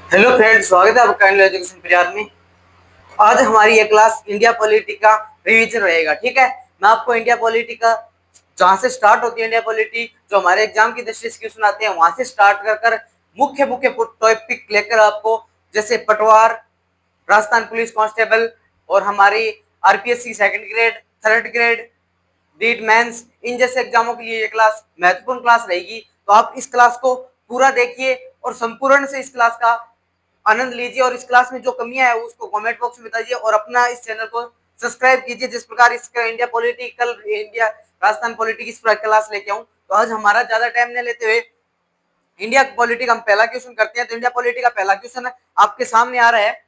Hello friends, स्वागत है आपका एजुकेशन परिवार में। आज हमारी ये क्लास इंडिया पॉलिटी का रिवीजन रहेगा। ठीक है, मैं आपको इंडिया पॉलिटी का जहाँ से स्टार्ट होती है इंडिया पॉलिटी, जो हमारे एग्जाम की दृष्टि से क्वेश्चन आते हैं, वहां से स्टार्ट कर मुख्य मुख्य टॉपिक लेकर आपको, जैसे पटवार, राजस्थान पुलिस कांस्टेबल और हमारी RPSC second grade, third grade, REET mains, इन जैसे एग्जामों के लिए ये क्लास महत्वपूर्ण क्लास रहेगी। तो आप इस क्लास को पूरा देखिए और संपूर्ण से इस क्लास का आनंद लीजिए, और इस क्लास में जो कमियां है उसको कमेंट बॉक्स में बताइए और अपना इस चैनल को सब्सक्राइब कीजिए। जिस प्रकार इसका India political, India Rajasthan politics इस प्रकार क्लास लेके आऊं, तो आज हमारा ज्यादा टाइम नहीं लेते हुए इंडिया पॉलिटिक हम पहला क्वेश्चन करते हैं। तो इंडिया पॉलिटिक का पहला क्वेश्चन आपके सामने आ रहा है,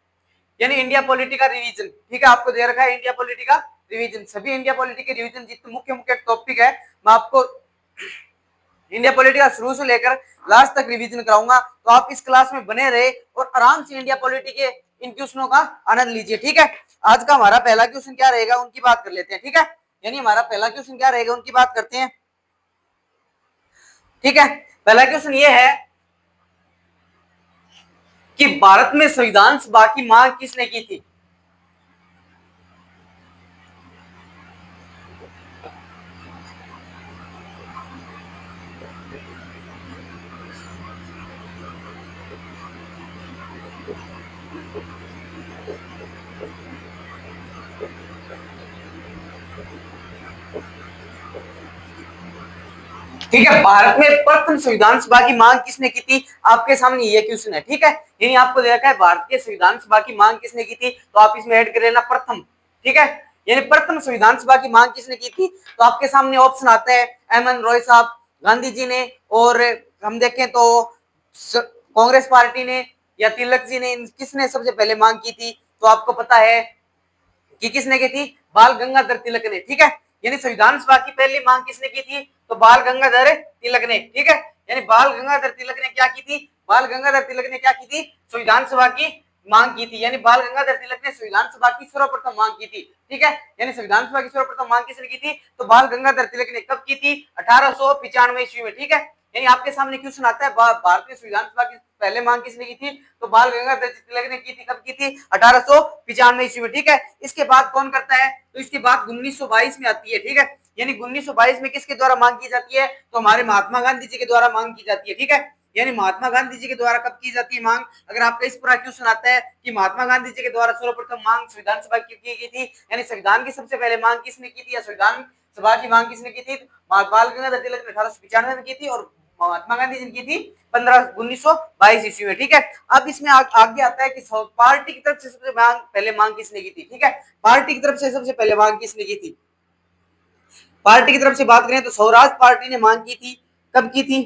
यानी इंडिया पॉलिटी का रिवीजन। ठीक है, आपको दे रखा है इंडिया पॉलिटी का रिवीजन। सभी इंडिया पॉलिटी के रिवीजन जितने मुख्य मुख्य टॉपिक है, मैं आपको इंडिया पॉलिटी का शुरू से लेकर लास्ट तक रिवीजन कराऊंगा। तो आप इस क्लास में बने रहे और आराम से इंडिया पॉलिटी के इन क्वेश्चनों का आनंद लीजिए। ठीक है, आज का हमारा पहला क्वेश्चन क्या रहेगा उनकी बात कर लेते हैं। ठीक है, यानी हमारा पहला क्वेश्चन क्या रहेगा उनकी बात करते हैं। ठीक है, पहला क्वेश्चन ये है कि भारत में संविधान सभा की मांग किसने की थी। ठीक है, भारत में प्रथम संविधान सभा की मांग किसने की थी, आपके सामने ये क्वेश्चन है। ठीक है, यानी आपको दे रखा है भारतीय संविधान सभा की मांग किसने की थी, तो आप इसमें ऐड कर लेना प्रथम। ठीक है, यानी प्रथम संविधान सभा की मांग किसने की थी, तो आपके सामने ऑप्शन आता है एम एन रॉय साहब, गांधी जी ने, और हम देखें तो कांग्रेस पार्टी ने, या तिलक जी ने। किसने सबसे पहले मांग की थी, तो आपको पता है कि किसने की थी, बाल गंगाधर तिलक ने। ठीक है, यानी संविधान सभा की पहली मांग किसने की थी, तो बाल गंगाधर तिलक ने। ठीक है, यानी बाल गंगाधर तिलक ने क्या की थी, बाल गंगाधर तिलक ने क्या की थी, संविधान सभा की मांग की थी। यानी बाल गंगाधर तिलक ने संविधान सभा की सर्वप्रथम मांग की थी। ठीक है, यानी संविधान सभा की सर्वप्रथम मांग किसने की थी, तो बाल गंगाधर तिलक ने। कब की थी, 1895 ईस्वी में। ठीक है, यानी आपके सामने क्वेश्चन आता है भारतीय संविधान सभा की पहले मांग किसने की थी, तो बाल गंगाधर तिलक ने की थी। कब की थी, 1895 ईस्वी में। ठीक है, इसके बाद कौन करता है, तो इसके बाद 1922 में आती है। ठीक है, यानी 1922 में किसके द्वारा मांग की जाती है, तो हमारे महात्मा गांधी जी के द्वारा मांग की जाती है। ठीक है, यानी महात्मा गांधी जी के द्वारा कब की जाती है मांग, अगर आपका इस पूरा क्वेश्चन आता है कि महात्मा गांधी जी के द्वारा सर्वप्रथम मांग संविधान सभा की गई थी, यानी संविधान की सबसे पहले मांग किसने की थी, या संविधान सभा की मांग किसने की थी, बाल गंगाधर तिलक ने 1895 में की थी, और महात्मा गांधी जी की थी 1922 ईस्वी में। ठीक है, अब इसमें आगे आता है कि पार्टी की तरफ से सबसे पहले मांग किसने की थी। ठीक है, पार्टी की तरफ से सबसे पहले मांग किसने की थी, पार्टी की तरफ से बात करें तो स्वराज पार्टी ने मांग की थी। कब की थी,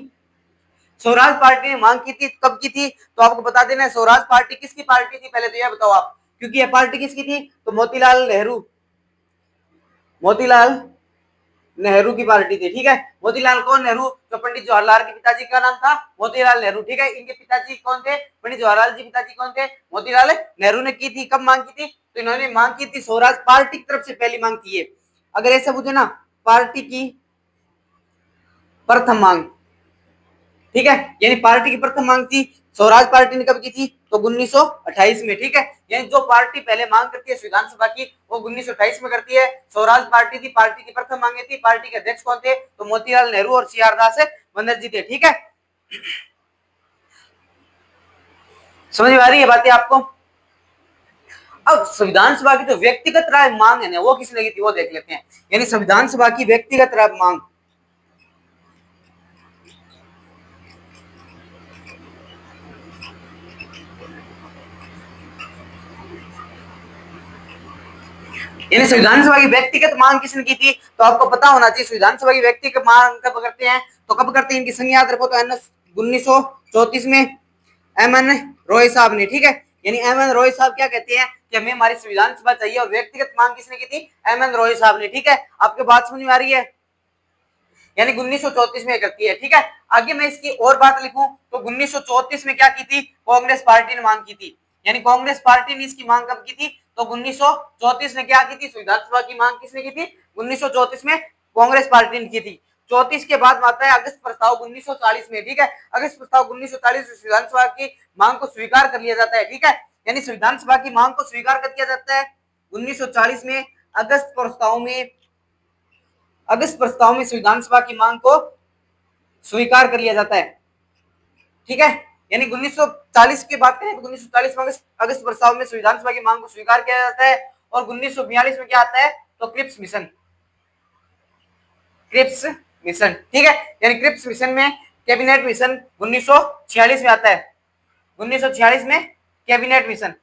स्वराज पार्टी ने मांग की थी, कब की थी, तो आपको बता देना है स्वराज पार्टी किसकी पार्टी थी, पहले तो यह बताओ आप, क्योंकि यह पार्टी किसकी थी, तो मोतीलाल नेहरू, मोतीलाल नेहरू की पार्टी थी। ठीक है, मोतीलाल कौन नेहरू, तो पंडित जवाहरलाल के पिताजी का नाम था मोतीलाल नेहरू। ठीक है, इनके पिताजी कौन थे, पंडित जवाहरलाल जी पिताजी कौन थे, मोतीलाल नेहरू ने की थी। कब मांग की थी, तो इन्होंने मांग की थी स्वराज पार्टी की तरफ से पहली मांग की है। अगर ऐसा पूछे ना, पार्टी की प्रथम मांग। ठीक है, यानी पार्टी की प्रथम मांग थी स्वराज पार्टी ने। कब की थी, तो 1928 में। ठीक है, यानी जो पार्टी पहले मांग करती है संविधान सभा की, वो 1928 में करती है। स्वराज पार्टी थी, पार्टी की प्रथम मांगे थी। पार्टी के अध्यक्ष कौन थे, तो मोतीलाल नेहरू और सी आर दास बनर्जी थे। ठीक है, समझ में आ रही है बातें आपको। अब संविधान सभा की जो व्यक्तिगत राय मांग है ना, वो किसने की थी, वो देख लेते हैं। यानी संविधान सभा की व्यक्तिगत राय मांग, यानी संविधान सभा की व्यक्तिगत मांग किसने की थी, तो आपको पता होना चाहिए संविधान सभा की व्यक्तिगत मांग कब करते हैं, तो कब करते हैं, इनकी संज्ञा याद रखो, तो 1934 में एम एन रॉय साहब ने। ठीक है, यानी एम एन रॉय साहब क्या कहते हैं कि हमें हमारी संविधान सभा चाहिए, और व्यक्तिगत मांग किसने की थी, एम एन रॉय साहब ने। ठीक है, आपके बात समझ में आ रही है, यानी 1934 में करती है। ठीक है, आगे मैं इसकी और बात लिखूं तो 1934 में क्या की थी, कांग्रेस पार्टी ने मांग की थी। यानी कांग्रेस पार्टी ने इसकी मांग कब की थी, तो 1934 में क्या की थी, संविधान सभा की मांग किसने की थी, 1934 में कांग्रेस पार्टी ने की थी। 34 के बाद आता है अगस्त प्रस्ताव 1940 में, ठीक है। अगस्त प्रस्ताव 1940 संविधान सभा की मांग को स्वीकार कर लिया जाता है, ठीक है। यानी संविधान सभा की मांग को स्वीकार कर दिया जाता है 1940 में। अगस्त प्रस्ताव में संविधान सभा की मांग को स्वीकार कर लिया जाता है, ठीक है। यानी 1940 की बात करें तो 1940 में अगस्त प्रस्ताव में संविधान सभा की मांग को स्वीकार किया जाता है। और 1942 में क्या आता है, तो क्रिप्स मिशन, ठीक है। यानी क्रिप्स मिशन में कैबिनेट मिशन 1946 में आता है, 1946 में कैबिनेट मिशन,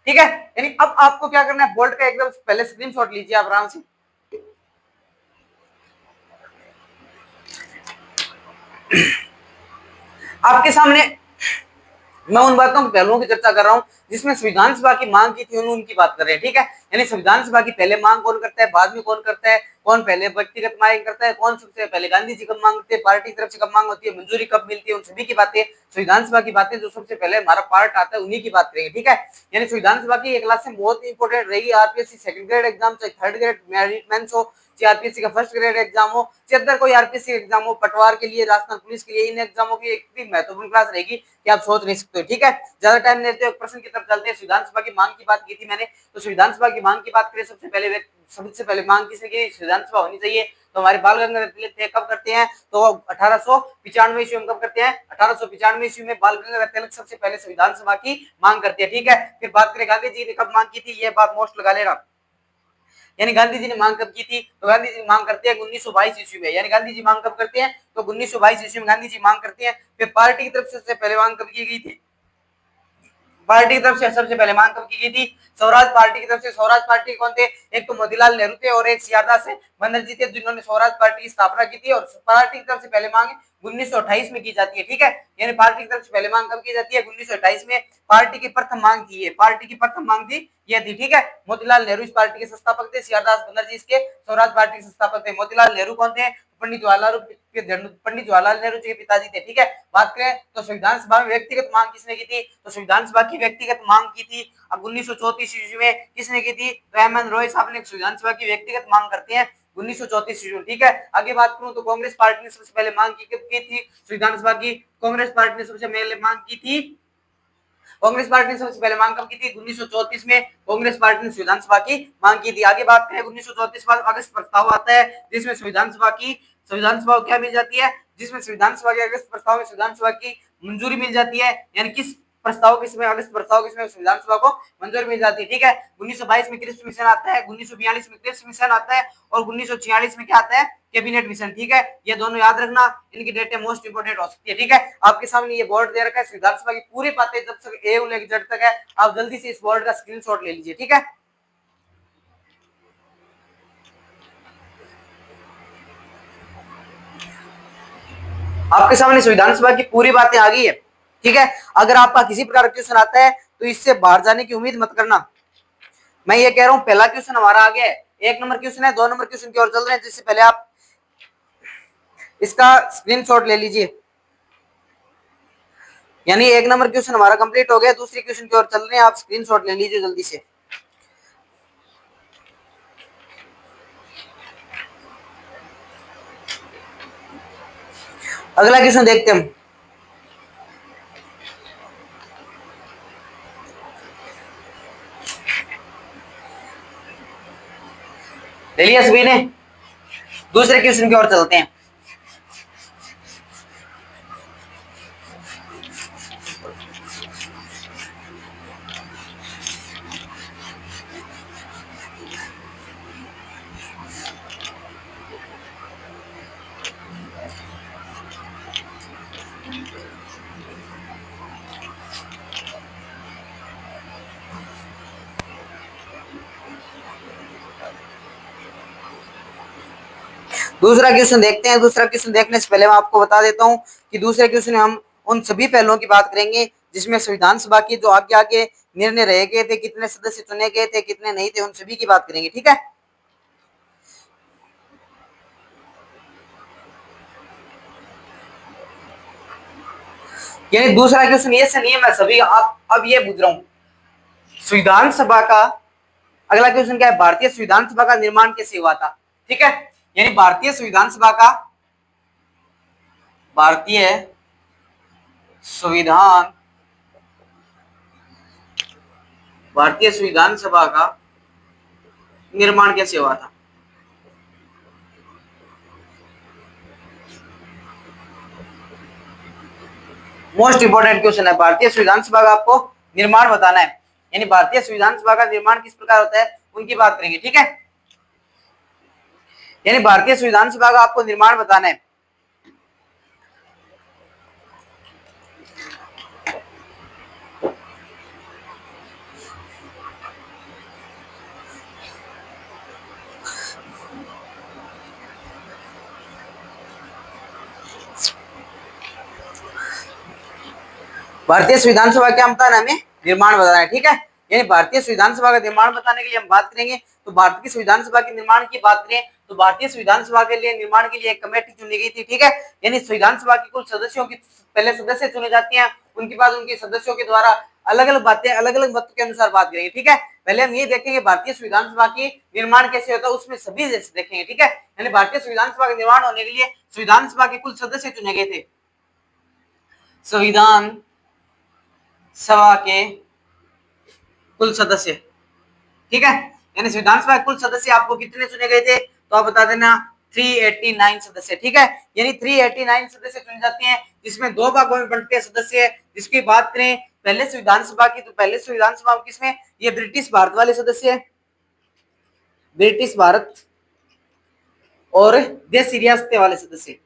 ठीक है। यानी अब आपको क्या करना है, बोल्ट का एकदम पहले स्क्रीनशॉट लीजिए आप आराम से। आपके सामने मैं उन बातों के पहलुओं की चर्चा कर रहा हूं जिसमें संविधान सभा की मांग की थी, उनकी बात कर रहे हैं, ठीक है। यानी संविधान सभा की पहले मांग कौन करता है, बाद में कौन करता है, कौन पहले व्यक्तिगत मांग करता है, कौन सबसे पहले गांधी जी कब मांगते हैं, पार्टी की तरफ से कब मांग होती है, मंजूरी कब मिलती है, उन सभी की बातें संविधान सभा की बातें जो सबसे पहले हमारा पार्ट आता है उन्हीं की बात करेंगे, ठीक है। यानी संविधान सभा की एक क्लास से बहुत इंपॉर्टेंट रहेगी, आरपीएससी सेकंड ग्रेड एग्जाम चाहे थर्ड ग्रेड मेंस हो, चाहे आरपीएससी का फर्स्ट ग्रेड एग्जाम हो, चाहे अदर कोई आरपीएससी एग्जाम हो, पटवार के लिए, राजस्थान पुलिस के लिए, इन एग्जामों की एक महत्वपूर्ण क्लास रहेगी कि आप सोच नहीं सकते हो, ठीक है। ज्यादा टाइम नहीं लेते, प्रश्न की तरफ चलते हैं। संविधान सभा की मांग की बात की थी मैंने, तो संविधान सभा की मांग की बात करें सबसे पहले मांग किसने की, संविधान सभा होनी चाहिए। तो हमारे बाल गंगाधर तिलक थे, कब करते हैं, तो 1895 ईस्वी में कब करते हैं, 1895 ईस्वी में बाल गंगाधर तिलक सबसे पहले संविधान सभा की मांग करते हैं, ठीक है। फिर बात करें गांधी जी ने कब मांग की थी, यह बात मोस्ट लगा लेना। यानी गांधी जी ने मांग कब की थी, तो गांधी जी मांग करते हैं 1922 ईस्वी में। यानी गांधी जी मांग कब करते हैं, तो 1922 ईस्वी में गांधी जी मांग करते हैं। फिर पार्टी की तरफ से सबसे पहले मांग कब की गई थी, पार्टी की तरफ से सबसे पहले मांग कब की गई थी, स्वराज पार्टी की तरफ से। स्वराज पार्टी कौन थे, एक तो मोतीलाल नेहरू थे और एक सियादा से बनर्जी थे, जिन्होंने स्वराज पार्टी की स्थापना की थी। और पार्टी की तरफ से पहले मांग 1928 में की जाती है, ठीक है। यानी पार्टी की तरफ से पहले मांग कब की जाती है, 1928 में। पार्टी की प्रथम मांग थी ये, पार्टी की प्रथम मांग थी ये थी, ठीक है। मोतीलाल नेहरू इस पार्टी के संस्थापक थे, सियादास बनर्जी इसके स्वराज पार्टी के संस्थापक थे। मोतीलाल नेहरू कौन थे, पंडित जवाहरलाल नेहरू जी के पिताजी थे, ठीक है। बात करें तो संविधान सभा में व्यक्तिगत मांग किसने की थी, तो संविधान सभा की व्यक्तिगत मांग की थी अब 1934 ईस्वी में किसने की थी, तो एम एन रॉय साहब ने संविधान सभा की व्यक्तिगत मांग करते हैं 1934 ईस्वी में, ठीक है। आगे बात करूं तो कांग्रेस पार्टी ने सबसे पहले मांग की थी संविधान सभा की, कांग्रेस पार्टी ने सबसे पहले मांग की थी, कांग्रेस पार्टी ने सबसे पहले मांग कब की थी, 1934 में कांग्रेस पार्टी ने संविधान सभा की मांग की थी। आगे बात करें 1934 बाद अगस्त प्रस्ताव आता है, जिसमें संविधान सभा को क्या मिल जाती है, जिसमें संविधान सभा के अगस्त प्रस्ताव में संविधान सभा की मंजूरी मिल जाती है। यानी किस प्रस्ताव के समय, अगस्त प्रस्ताव के समय संविधान सभा को मंजूरी मिल जाती है, ठीक है। 1922 में क्रिप्स मिशन आता है, 1942 में क्रिप्स मिशन आता है और 1946 में क्या आता है, कैबिनेट मिशन, ठीक है। ये दोनों याद रखना, इनकी डेटें मोस्ट इंपोर्टेंट हो सकती है, ठीक है। आपके सामने ये बोर्ड दे रखा है, संविधान सभा की पूरी बातें जब तक ए लेकर जेड तक है, आप जल्दी से इस बोर्ड का स्क्रीनशॉट ले लीजिए, ठीक है। आपके सामने संविधान सभा की पूरी बातें आ गई है, ठीक है। अगर आपका किसी प्रकार का क्वेश्चन आता है तो इससे बाहर जाने की उम्मीद मत करना। मैं ये कह रहा हूं पहला क्वेश्चन हमारा आ गया है, 1 नंबर क्वेश्चन है, 2 नंबर क्वेश्चन की ओर चल रहे हैं, जिससे पहले आप इसका स्क्रीनशॉट ले लीजिए। यानी 1 नंबर क्वेश्चन हमारा कंप्लीट हो गया, दूसरे क्वेश्चन की ओर चल रहे हैं, आप स्क्रीनशॉट ले लीजिए जल्दी से। अगला क्वेश्चन देखते हैं हम। ले लिया सभी ने, दूसरे क्वेश्चन की ओर चलते हैं। दूसरा क्वेश्चन देखते हैं। दूसरा क्वेश्चन देखने से पहले मैं आपको बता देता हूं कि दूसरे क्वेश्चन में हम उन सभी पहलुओं की बात करेंगे जिसमें संविधान सभा की जो आगे आगे निर्णय रहे गए थे, कितने सदस्य चुने गए थे, कितने नहीं थे, उन सभी की बात करेंगे, ठीक है। यानी दूसरा क्वेश्चन ये से नहीं है, मैं सभी आप अब ये पूछ रहा हूं संविधान सभा का अगला क्वेश्चन क्या है, भारतीय संविधान सभा का निर्माण कैसे हुआ था, ठीक है। यानी भारतीय संविधान संविधान भारतीय संविधान सभा का निर्माण कैसे हुआ था? मोस्ट इंपोर्टेंट क्वेश्चन है। भारतीय संविधान सभा का आपको निर्माण बताना है, यानी भारतीय संविधान सभा का निर्माण किस प्रकार होता है उनकी बात करेंगे, ठीक है। यानी भारतीय संविधान सभा का आपको निर्माण बताना है। भारतीय संविधान सभा क्या बताना है? हमें निर्माण बताना है, ठीक है। यानी भारतीय संविधान सभा का निर्माण बताने के लिए हम बात करेंगे। तो भारत की संविधान सभा के निर्माण की बात करें तो भारतीय संविधान सभा के लिए निर्माण के लिए एक कमेटी चुनी गई थी, ठीक है। यानी संविधान सभा की कुल सदस्यों की पहले सदस्य चुने जाते हैं, उनके बाद उनके सदस्यों के द्वारा अलग अलग बातें अलग अलग मतों के अनुसार बात करेंगे, ठीक है। पहले हम ये देखेंगे भारतीय संविधान सभा की निर्माण कैसे होता है, उसमें सभी जैसे देखेंगे, ठीक है। यानी भारतीय संविधान सभा का निर्माण होने के लिए संविधान सभा के कुल सदस्य चुने गए थे। संविधान सभा के कुल सदस्य, ठीक है। यानी संविधान सभा के कुल सदस्य आपको कितने चुने गए थे तो आप बता देना 389 सदस्य, ठीक है। यानी 389 सदस्य चुने जाते हैं, जिसमें दो भागों में बंटते हैं सदस्य। जिसकी बात करें पहले संविधान सभा की, तो पहले संविधान सभा किसमें, ये ब्रिटिश भारत वाले सदस्य, ब्रिटिश भारत और देशी रियासतें वाले सदस्य।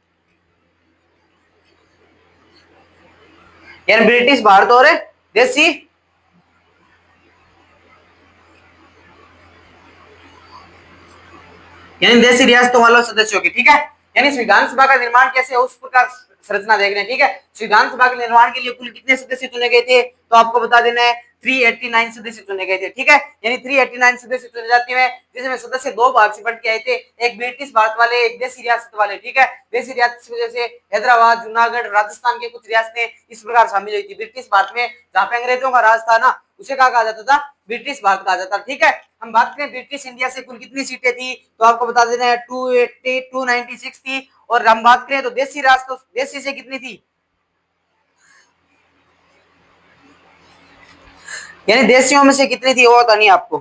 यानी ब्रिटिश भारत और देशी यानी देशी रियासतों वालों सदस्यों की, ठीक है। यानी संविधान सभा का निर्माण कैसे है उस प्रकार संरचना देख रहे हैं, ठीक है। संविधान सभा के निर्माण के लिए कुल कितने सदस्य चुने गए थे तो आपको बता देना है 389 सदस्य चुने गए थे, ठीक है। यानी 389 सदस्य चुने जाते हैं, जिसमें सदस्य दो भाग से बंट के आए थे, एक ब्रिटिश भारत वाले, एक देशी रियासत वाले, ठीक है। देशी रियासत की वजह से हैदराबाद, जूनागढ़, राजस्थान के कुछ रियासतें इस प्रकार शामिल हुई थी। ब्रिटिश भारत में जहां पे अंग्रेजों का राज था ना, उसे कहा जाता था ब्रिटिश भारत कहा जाता, ठीक है। हम बात करें ब्रिटिश इंडिया से कुल कितनी सीटें थी तो आपको बता देना है 280 296 थी। और हम बात करें तो देशी राज तो देशी से कितनी थी, यानी देशियों में से कितनी थी वो तो नहीं आपको।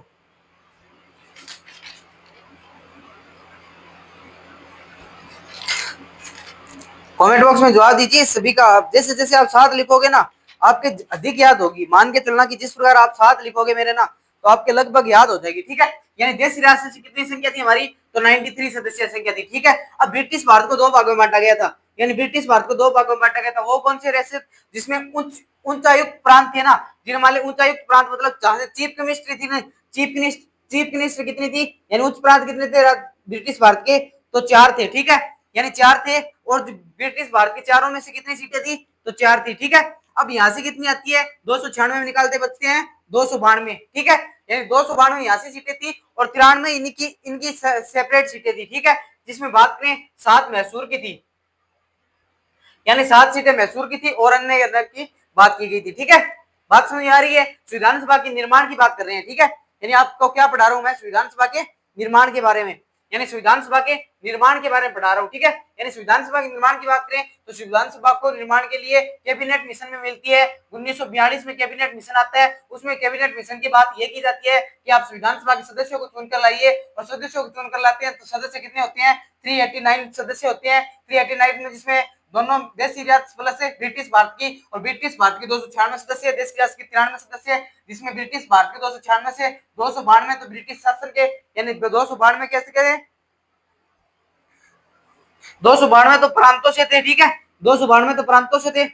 कमेंट बॉक्स में जवाब दीजिए सभी का। जैसे जैसे आप साथ लिखोगे ना आपके अधिक याद होगी। मान के चलना कि जिस प्रकार आप साथ लिखोगे मेरे ना तो आपके लगभग याद हो जाएगी, ठीक है। यानी देशी राष्ट्र से कितनी संख्या थी हमारी तो 93 सदस्य संख्या थी, ठीक है। अब ब्रिटिश भारत को दो भागों में बांटा गया था, यानी ब्रिटिश भारत को दो भागों में बांटा गया था। वो कौन से रियासत जिसमें उच्च उच्चायुक्त प्रांत थे ना, जिन हमारे उच्चायुक्त प्रांत मतलब जहां से चीफ मिनिस्ट्री थी ना, चीफ मिनिस्टर कितनी थी यानी उच्च प्रांत कितने थे ब्रिटिश भारत के तो 4 थे, ठीक है। यानी 4 थे और ब्रिटिश भारत के चारों में से कितनी सीटें थी तो 4 थी, ठीक है। अब यहां से कितनी आती है 296 में निकालते बचते हैं 292, ठीक है। यानी 292 यहाँ से सीटें थी और 93 इनकी सेपरेट सीटें थी, ठीक है। जिसमें बात करें 7 मैसूर की थी, यानी 7 सीटें मैसूर की थी और अन्य की बात की गई थी, ठीक है। बात समझ आ रही है। संविधान सभा के निर्माण की बात कर रहे हैं, ठीक है। यानी आपको क्या पढ़ा रहा हूं मैं संविधान सभा के निर्माण के बारे में, यानी संविधान सभा के निर्माण के बारे में पढ़ा रहा हूं, ठीक है। यानी संविधान सभा के निर्माण की बात करें तो संविधान सभा को निर्माण के लिए कैबिनेट मिशन में मिलती है। 1942 में कैबिनेट मिशन आता है, उसमें कैबिनेट मिशन की बात यह की जाती है कि आप संविधान सभा के सदस्यों को चुनकर लाइए, और सदस्यों को चुनकर लाते हैं तो सदस्य कितने होते हैं 389 सदस्य होते हैं। 389 में जिसमें दोनों देशी रियासत प्लस है ब्रिटिश भारत की, और ब्रिटिश भारत की 296 सदस्य, देश रियासत की 93 सदस्य, जिसमें ब्रिटिश भारत के 296 से 292 तो ब्रिटिश शासन के, यानी 292 कैसे करें 292 तो प्रांतों से थे, ठीक है। 292 तो प्रांतों से थे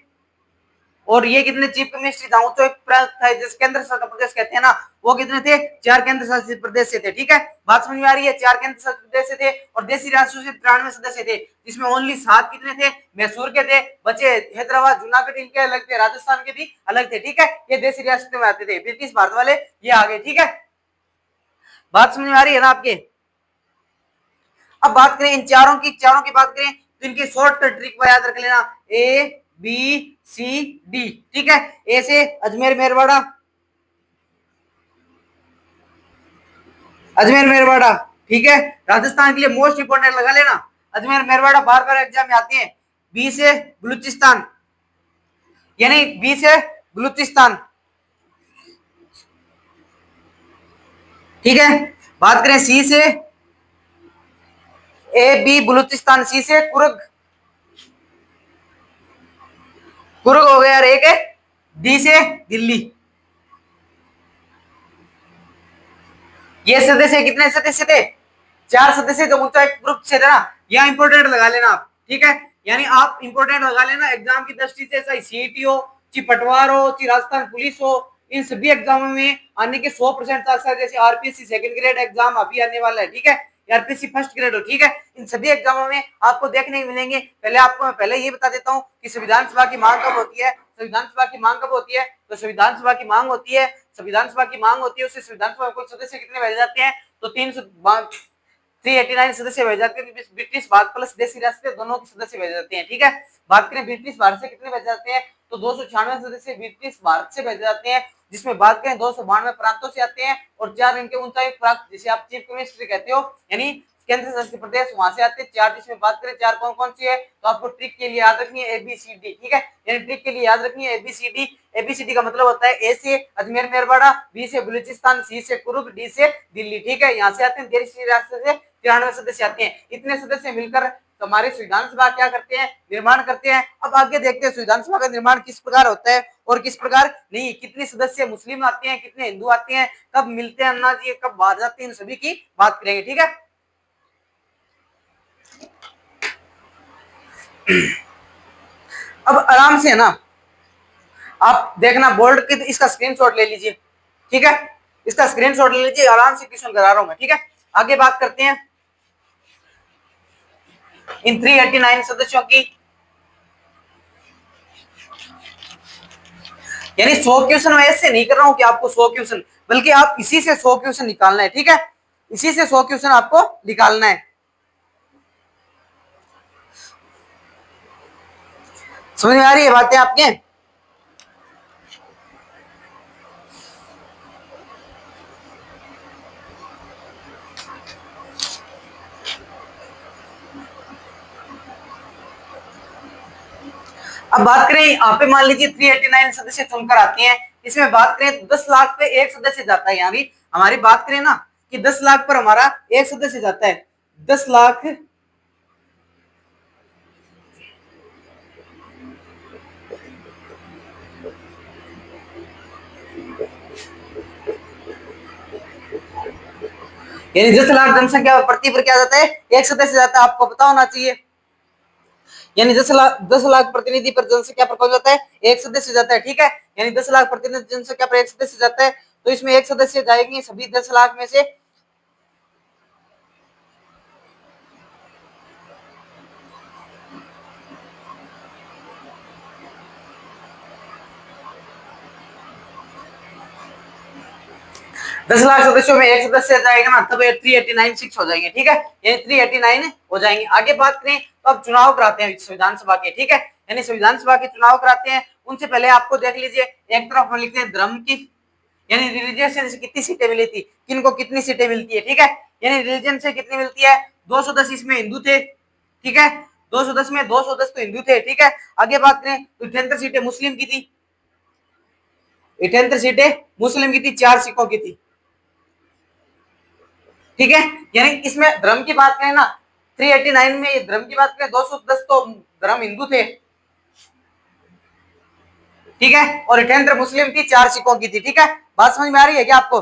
और ये कितने चीफ मिनिस्टर था तो एक प्रांत था जिस केंद्र शासित प्रदेश कहते हैं ना, वो कितने थे 4 केंद्र शासित प्रदेश से थे, ठीक है। बात समझ में आ रही है। 4 केंद्र शासित प्रदेश से थे और देशी राष्ट्रों से 93 सदस्य थे, जिसमें ओनली 7 कितने थे मैसूर के थे, बचे हैदराबाद जूनागढ़ इनके अलग थे, राजस्थान के भी अलग थे, ठीक है। ये देशी रियासतों में आते थे, ब्रिटिश भारत वाले ये आगे, ठीक है। बात समझ में आ रही है ना आपके। अब बात करें इन चारों की बात करें तो इनके शॉर्टकट ट्रिक को याद रख लेना, ए बी सी डी, ठीक है। ए से अजमेर मेरवाड़ा, अजमेर मेरवाड़ा, ठीक है। राजस्थान के लिए मोस्ट इंपोर्टेंट लगा लेना, अजमेर मेरवाड़ा बार बार एग्जाम में आती है। बी से बलूचिस्तान, यानी बी से बलूचिस्तान, ठीक है। बात करें सी से, ए बी बलूचिस्तान, सी से कुर्ग, कुर्ग हो गया, एक है। डी से दिल्ली। ये सदस्य कितने सदस्य थे? 4 सदस्य, जो ऊंचा एक ग्रुप से था ना, यहाँ इंपोर्टेंट लगा लेना आप, ठीक है। यानी आप इंपोर्टेंट लगा लेना एग्जाम की दृष्टि से, चाहे सीईटी हो, चाहे पटवार हो, चाहे राजस्थान पुलिस हो, इन सभी एग्जामों में आने के 100% चांस है। जैसे आरपीएससी सेकंड ग्रेड एग्जाम अभी आने वाला है, ठीक है, आरपीएससी फर्स्ट ग्रेड हो, ठीक है। इन सभी एग्जामों में आपको देखने मिलेंगे। पहले आपको मैं पहले ये बता देता हूँ कि संविधान सभा की मांग कब होती है। संविधान सभा की मांग कब होती है? तो संविधान सभा की मांग होती है, संविधान सभा की मांग होती है, उससे संविधान सभा को सदस्य कितने भेजे जाते हैं? तो 389 सदस्य भेजे जाते हैं। ब्रिटिश भारत प्लस देशी राष्ट्र दोनों के सदस्य भेजे जाते हैं, ठीक है। बात करें ब्रिटिश भारत से कितने भेजे जाते हैं? तो 296 सदस्य ब्रिटिश भारत से भेजे जाते हैं, जिसमें बात करें 292 प्रांतों से आते हैं और 4 इनके ऊंचाई प्रांत, जिसे आप चीफ मिनिस्टर कहते हो, यानी केंद्र शासित प्रदेश, वहां से आते हैं 4। जिसमें बात करें 4 कौन कौन सी है, तो आपको ट्रिक के लिए याद रखनी है ABCD, ठीक है। यानी ट्रिक के लिए याद रखनी है ABCD। ABCD का मतलब होता है ए से अजमेर मेरवाड़ा, बी से बलूचिस्तान, सी से कुर्ग, डी से दिल्ली, ठीक है। यहाँ से आते हैं देशी राष्ट्र से 93 सदस्य आते हैं। इतने सदस्य मिलकर हमारे संविधान सभा क्या करते हैं? निर्माण करते हैं। अब आगे देखते हैं संविधान सभा का निर्माण किस प्रकार होता है और किस प्रकार नहीं। कितने सदस्य मुस्लिम आते हैं, कितने हिंदू आते हैं, कब मिलते हैं अन्ना जी, कब बाहर जाते हैं, इन सभी की बात करेंगे, ठीक है। अब आराम से है ना, आप देखना बोर्ड की, तो इसका स्क्रीनशॉट ले लीजिए, ठीक है। इसका स्क्रीनशॉट ले लीजिए, आराम से क्वेश्चन करा रहा हूं मैं, ठीक है। आगे बात करते हैं इन 389 सदस्यों की, यानी 100 क्वेश्चन मैं ऐसे नहीं कर रहा हूं कि आपको 100 क्वेश्चन, बल्कि आप इसी से 100 क्वेश्चन निकालना है, ठीक है। इसी से 100 क्वेश्चन आपको निकालना है। समझ में आ रही है बातें आपके? अब बात करें यहाँ पे, मान लीजिए 389 सदस्य चुनकर आते हैं। इसमें बात करें तो 10 लाख पे एक सदस्य जाता है। यानी हमारी बात करें ना कि 10 लाख पर हमारा एक सदस्य जाता है। 10 लाख यानी 10 लाख जनसंख्या प्रति पर क्या जाता है? एक सदस्य जाता है। आपको पता होना चाहिए, यानी 10 लाख प्रतिनिधि पर जनसंख्या पर कौन जाता है? एक सदस्य जाता है, ठीक है। यानी 10 लाख प्रतिनिधि जनसंख्या पर एक सदस्य जाता है, तो इसमें एक सदस्य जाएंगे सभी 10 लाख में से। दस लाख सदस्यों में एक सदस्य जाएगा ना, तब 389 हो जाएंगे, ठीक है। यानी 389 हो जाएंगे। आगे बात करें तो अब चुनाव कराते हैं संविधान सभा के, ठीक है। यानी संविधान सभा के चुनाव कराते हैं। उनसे पहले आपको देख लीजिए, एक तरफ हम लिखते हैं धर्म की, यानी रिलीजियन से कितनी सीटें मिली थी, किनको कितनी सीटें मिलती है, ठीक है। यानी रिलीजन से कितनी मिलती है? 210 इसमें हिंदू थे, ठीक है। 210 में 210 तो हिंदू थे, ठीक है। आगे बात करें तो 78 सीटें मुस्लिम की थी, 78 सीटें मुस्लिम की थी, 4 सिखों की थी, ठीक है। यानी इसमें धर्म की बात करें ना, 389 में धर्म की बात करें 210 तो धर्म हिंदू थे, ठीक है। और 78 मुस्लिम थी, 4 सिखों की थी, ठीक है। बात समझ में आ रही है क्या आपको?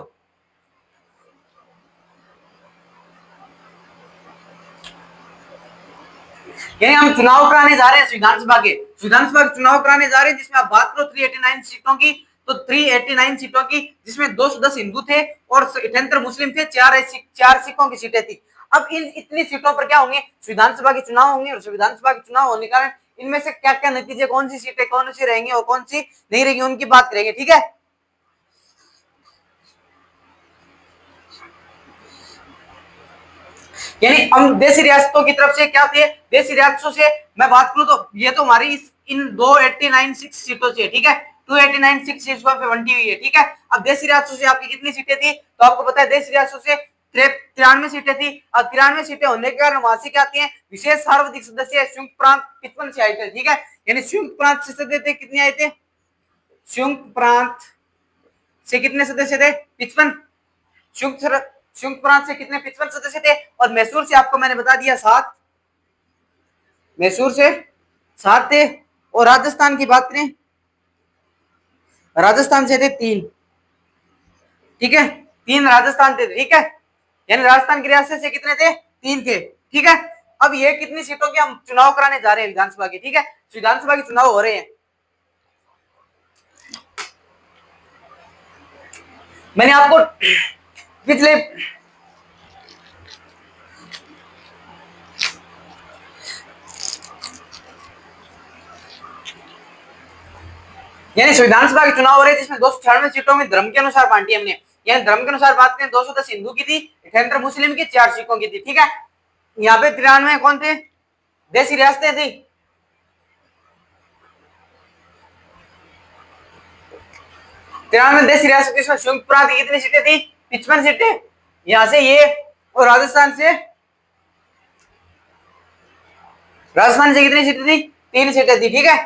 यानी हम चुनाव कराने जा रहे हैं संविधान सभा के, विधानसभा के चुनाव कराने जा रहे हैं, जिसमें आप बात करो 389 सीटों की, तो 389 सीटों की, जिसमें 210 हिंदू थे और 78 मुस्लिम थे, 4 सिखों की सीटें थी। अब इन इतनी सीटों पर क्या होंगे? संविधान सभा के चुनाव होंगे, और संविधान सभा के चुनाव होने के कारण इनमें से क्या क्या नतीजे, कौन सी सीटें कौन सी रहेंगी और कौन सी नहीं रहेंगी, उनकी बात करेंगे, ठीक है। यानी हम देशी रियासतों की तरफ से क्या थे? देशी रियासतों से मैं बात करूं तो ये तो हमारी इन 289 सीटों से, ठीक है। 289 सीट्स पे बंटी हुई है, ठीक है। अब देशी रियासतों से आपकी कितनी सीटें थी? तो आपको पता है देशी रियासतों से 93 सीटें थी। अब 93 सीटें होने के कारण वहां से क्या आती है, विशेष सार्वधिक सदस्य संयुक्त प्रांत 55 से आए थे, ठीक है। यानी संयुक्त प्रांत से सदस्य कितने आए थे, संयुक्त प्रांत से कितने सदस्य थे, 55। संयुक्त प्रांत से कितने, 55 सदस्य थे। और मैसूर से आपको मैंने बता दिया 7, मैसूर से 7 थे। और राजस्थान की बात करें, राजस्थान से थे 3, ठीक है, 3 राजस्थान थे, ठीक है। यानी राजस्थान की रियासत से कितने थे, 3 थे, ठीक है। अब ये कितनी सीटों के हम चुनाव कराने जा रहे हैं विधानसभा के, ठीक है। विधानसभा के चुनाव हो रहे हैं। मैंने आपको पिछले यानी संविधान सभा के चुनाव हो रहे जिसमें 296 सीटों में धर्म के अनुसार बांटी हमने। यानी धर्म के अनुसार बात करें 210 हिंदू की थी, 78 मुस्लिम की, 4 सिखों की थी, ठीक है। यहाँ पे 93 कौन थे, देशी रियासतें थी। 93 देशी रियासत, इसमें संयुक्त प्रांत की कितनी सीटें थी, 55 सीटें। यहाँ से ये, और राजस्थान से कितनी सीटें थी, 3 सीटें थी, ठीक है।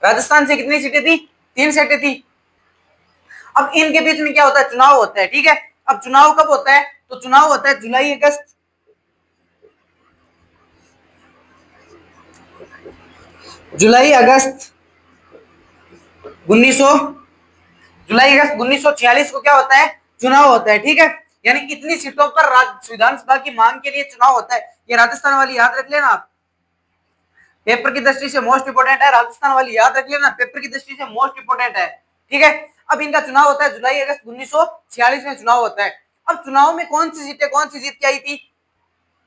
राजस्थान से कितनी सीटें थी, 3 सीटें थी। अब इनके बीच में क्या होता है, चुनाव होता है, ठीक है। अब चुनाव कब होता है, तो चुनाव होता है जुलाई अगस्त, जुलाई अगस्त 1946 को क्या होता है, चुनाव होता है, ठीक है। यानी कितनी सीटों पर विधानसभा की मांग के लिए चुनाव होता है, ये राजस्थान वाली याद रख लेना आप, पेपर की दृष्टि से मोस्ट इंपोर्टेंट है। राजस्थान वाली याद रख लेना, पेपर की दृष्टि से मोस्ट इंपोर्टेंट है, ठीक है। अब इनका चुनाव होता है जुलाई अगस्त 1946 में चुनाव होता है। अब चुनाव में कौन सी सीटें, कौन सी जीत के आई थी,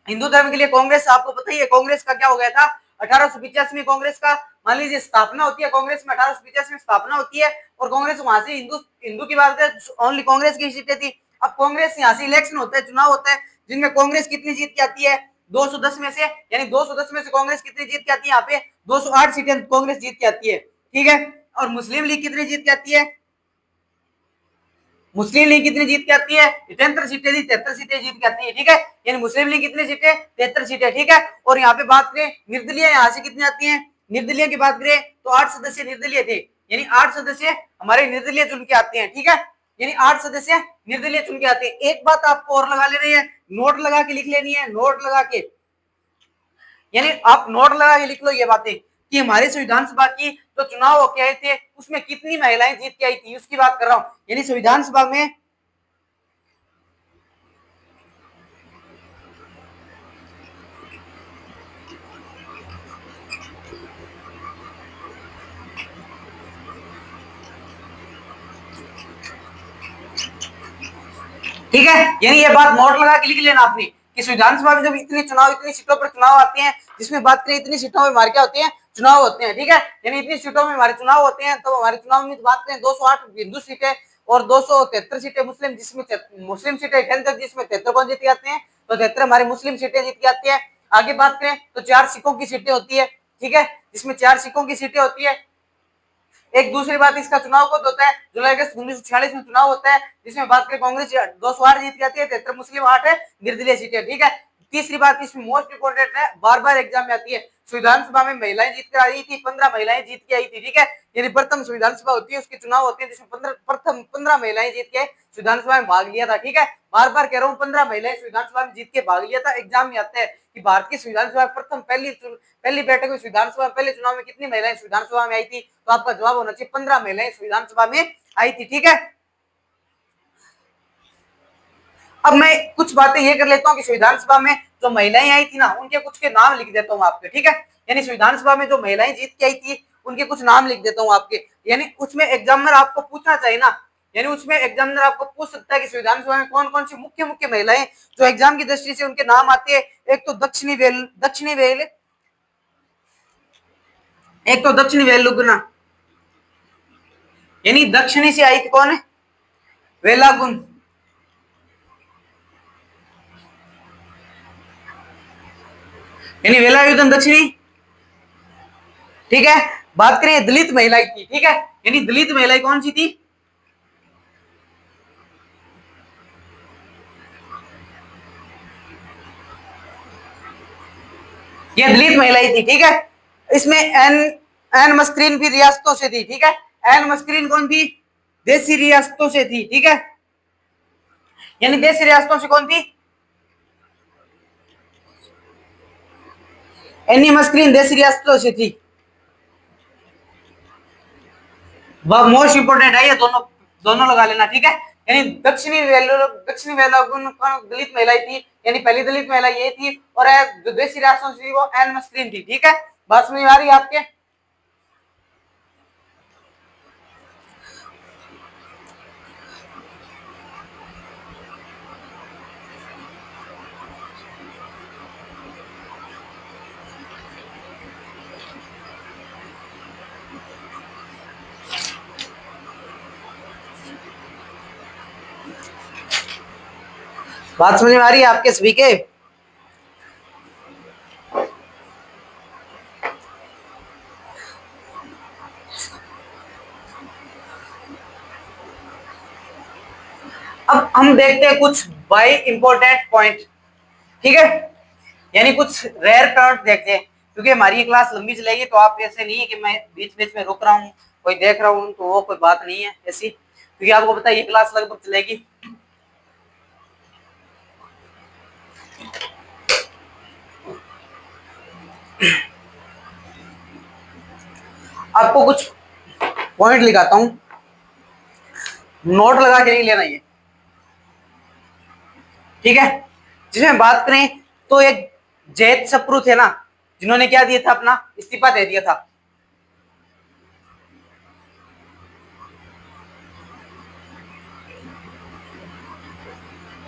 हिंदू धर्म के लिए कांग्रेस, आपको पता ही है कांग्रेस का क्या हो गया था, 1885 में कांग्रेस का मान लीजिए स्थापना होती है, कांग्रेस में 1885 में स्थापना होती है। और कांग्रेस वहां से हिंदू हिंदू की बात है, ओनली कांग्रेस की सीटें थी। अब कांग्रेस यहाँ से इलेक्शन होता है, चुनाव होता है, जिनमें कांग्रेस कितनी जीत के आती है, 210 में से। यानी 210 में से कांग्रेस कितनी जीत के आती है, यहाँ पे 208 सीटें कांग्रेस जीत के आती है, ठीक है। और मुस्लिम लीग कितनी जीत के आती है, मुस्लिम लीग कितनी जीत के आती है, 73 सीटें थी, 73 सीटें जीत के आती है, ठीक है। यानी मुस्लिम लीग कितनी सीटें, 73 सीटें, ठीक है। और यहाँ पे बात करें निर्दलीय, यहाँ से कितनी आती है, निर्दलीय की बात करें तो 8 सदस्य निर्दलीय थे। यानी 8 सदस्य हमारे निर्दलीय चुन के आते हैं, ठीक है। यानी 8 सदस्य निर्दलीय चुन के आते हैं। एक बात आपको और लगा लेनी है, नोट लगा के लिख लेनी है, नोट लगा के, यानी आप नोट लगा के लिख लो ये बातें कि हमारे संविधान सभा की जो चुनाव होके आए थे उसमें कितनी महिलाएं जीत के आई थी, उसकी बात कर रहा हूं। यानी संविधान सभा में ठीक है, यानी ये बात नोट लगा के लिख लेना आपने कि संविधान सभा में जब इतनी सीटों पर चुनाव आते हैं, जिसमें बात करें इतनी सीटों में हमारे क्या होते हैं, चुनाव होते हैं, ठीक है। यानी इतनी सीटों में हमारे चुनाव होते हैं, तो हमारे चुनाव में बात करें 208 हिंदू सीटें और 273 सीटें मुस्लिम, जिसमें मुस्लिम सीटें 73, जिसमें 73 कौन जीत के आते हैं, तो 73 हमारे मुस्लिम सीटें जीत के आती है। आगे बात करें तो 4 सिखों की सीटें होती है, ठीक है, जिसमें 4 सिखों की सीटें होती है। एक दूसरी बात, इसका चुनाव कब होता है, जुलाई अगस्त 1946 में चुनाव होता है, जिसमें बात करें कांग्रेस 208 जीत जाती है, 73 मुस्लिम 8 है निर्दलीय सीटें, ठीक है। तीसरी बात इसमें मोस्ट इंपोर्टेंट है, बार बार एग्जाम में आती है, संविधान सभा में महिलाएं जीत कर आई थी, 15 महिलाएं जीत के आई थी, ठीक है। यानी प्रथम संविधान सभा होती है, उसके चुनाव होते हैं, जिसमें 15 महिलाएं जीत के संविधान सभा में भाग लिया था, ठीक है। बार बार कह रहा हूँ 15 महिलाएं संविधान सभा में जीत के भाग लिया था। एग्जाम में आता है कि भारत की संविधान सभा प्रथम पहली बैठक में संविधान सभा पहले चुनाव में कितनी महिलाएं संविधान सभा में आई थी, तो आपका जवाब होना चाहिए 15 महिलाएं संविधान सभा में आई थी, ठीक है। अब मैं कुछ बातें ये कर लेता हूँ कि संविधान सभा में जो महिलाएं आई थी ना, उनके कुछ के नाम लिख देता हूँ आपके, ठीक है। यानी संविधान सभा में जो महिलाएं जीत के आई थी उनके कुछ नाम लिख देता हूँ आपके। यानी उसमें एग्जामिनर आपको पूछना चाहिए ना, यानी उसमें एग्जामिनर आपको पूछ सकता है कि संविधान सभा में कौन कौन सी मुख्य मुख्य महिलाएं जो एग्जाम की दृष्टि से उनके नाम आते हैं। एक तो दक्षिणी वेलुगुना, यानी दक्षिणी से आई थी कौन है, वेलागुन, यानी वेलायुधन दक्षिणी, ठीक है। बात करें दलित महिला की, ठीक है, यानी दलित महिला कौन सी थी, ये दलित महिलाएं थी, ठीक है। इसमें एन एन मस्करीन भी रियासतों से थी, ठीक है। एन मस्करीन कौन थी? देसी रियासतों से थी, ठीक है। यानी देसी रियासतों से कौन थी? एनी मस्करीन देसी रियासतों से थी। वह मोस्ट इंपोर्टेंट है, ये दोनों दोनों लगा लेना, ठीक है। यानी दक्षिणी वेलागुन दलित महिलाएं थी, यानी पहली दलित महिला ये थी, और जो देसी रियासतों से थी वो एन मस्करीन थी, ठीक है। बात समझ में आ रही है आपके? बात समझ में आ रही है आपके सभी के? अब हम देखते हैं कुछ बाई इंपॉर्टेंट पॉइंट, ठीक है। यानी कुछ रेयर पॉइंट देखते हैं, क्योंकि हमारी ये क्लास लंबी चलेगी, तो आप ऐसे नहीं है कि मैं बीच बीच में रुक रहा हूँ, कोई देख रहा हूँ, तो वो कोई बात नहीं है ऐसी, क्योंकि आपको पता है ये क्लास लगभग चलेगी। आपको कुछ पॉइंट लिखाता हूं, नोट लगा के नहीं लेना ये, ठीक है। जिसमें बात करें तो एक जैद सप्रू थे ना, जिन्होंने क्या दिया था, अपना इस्तीफा दे दिया था,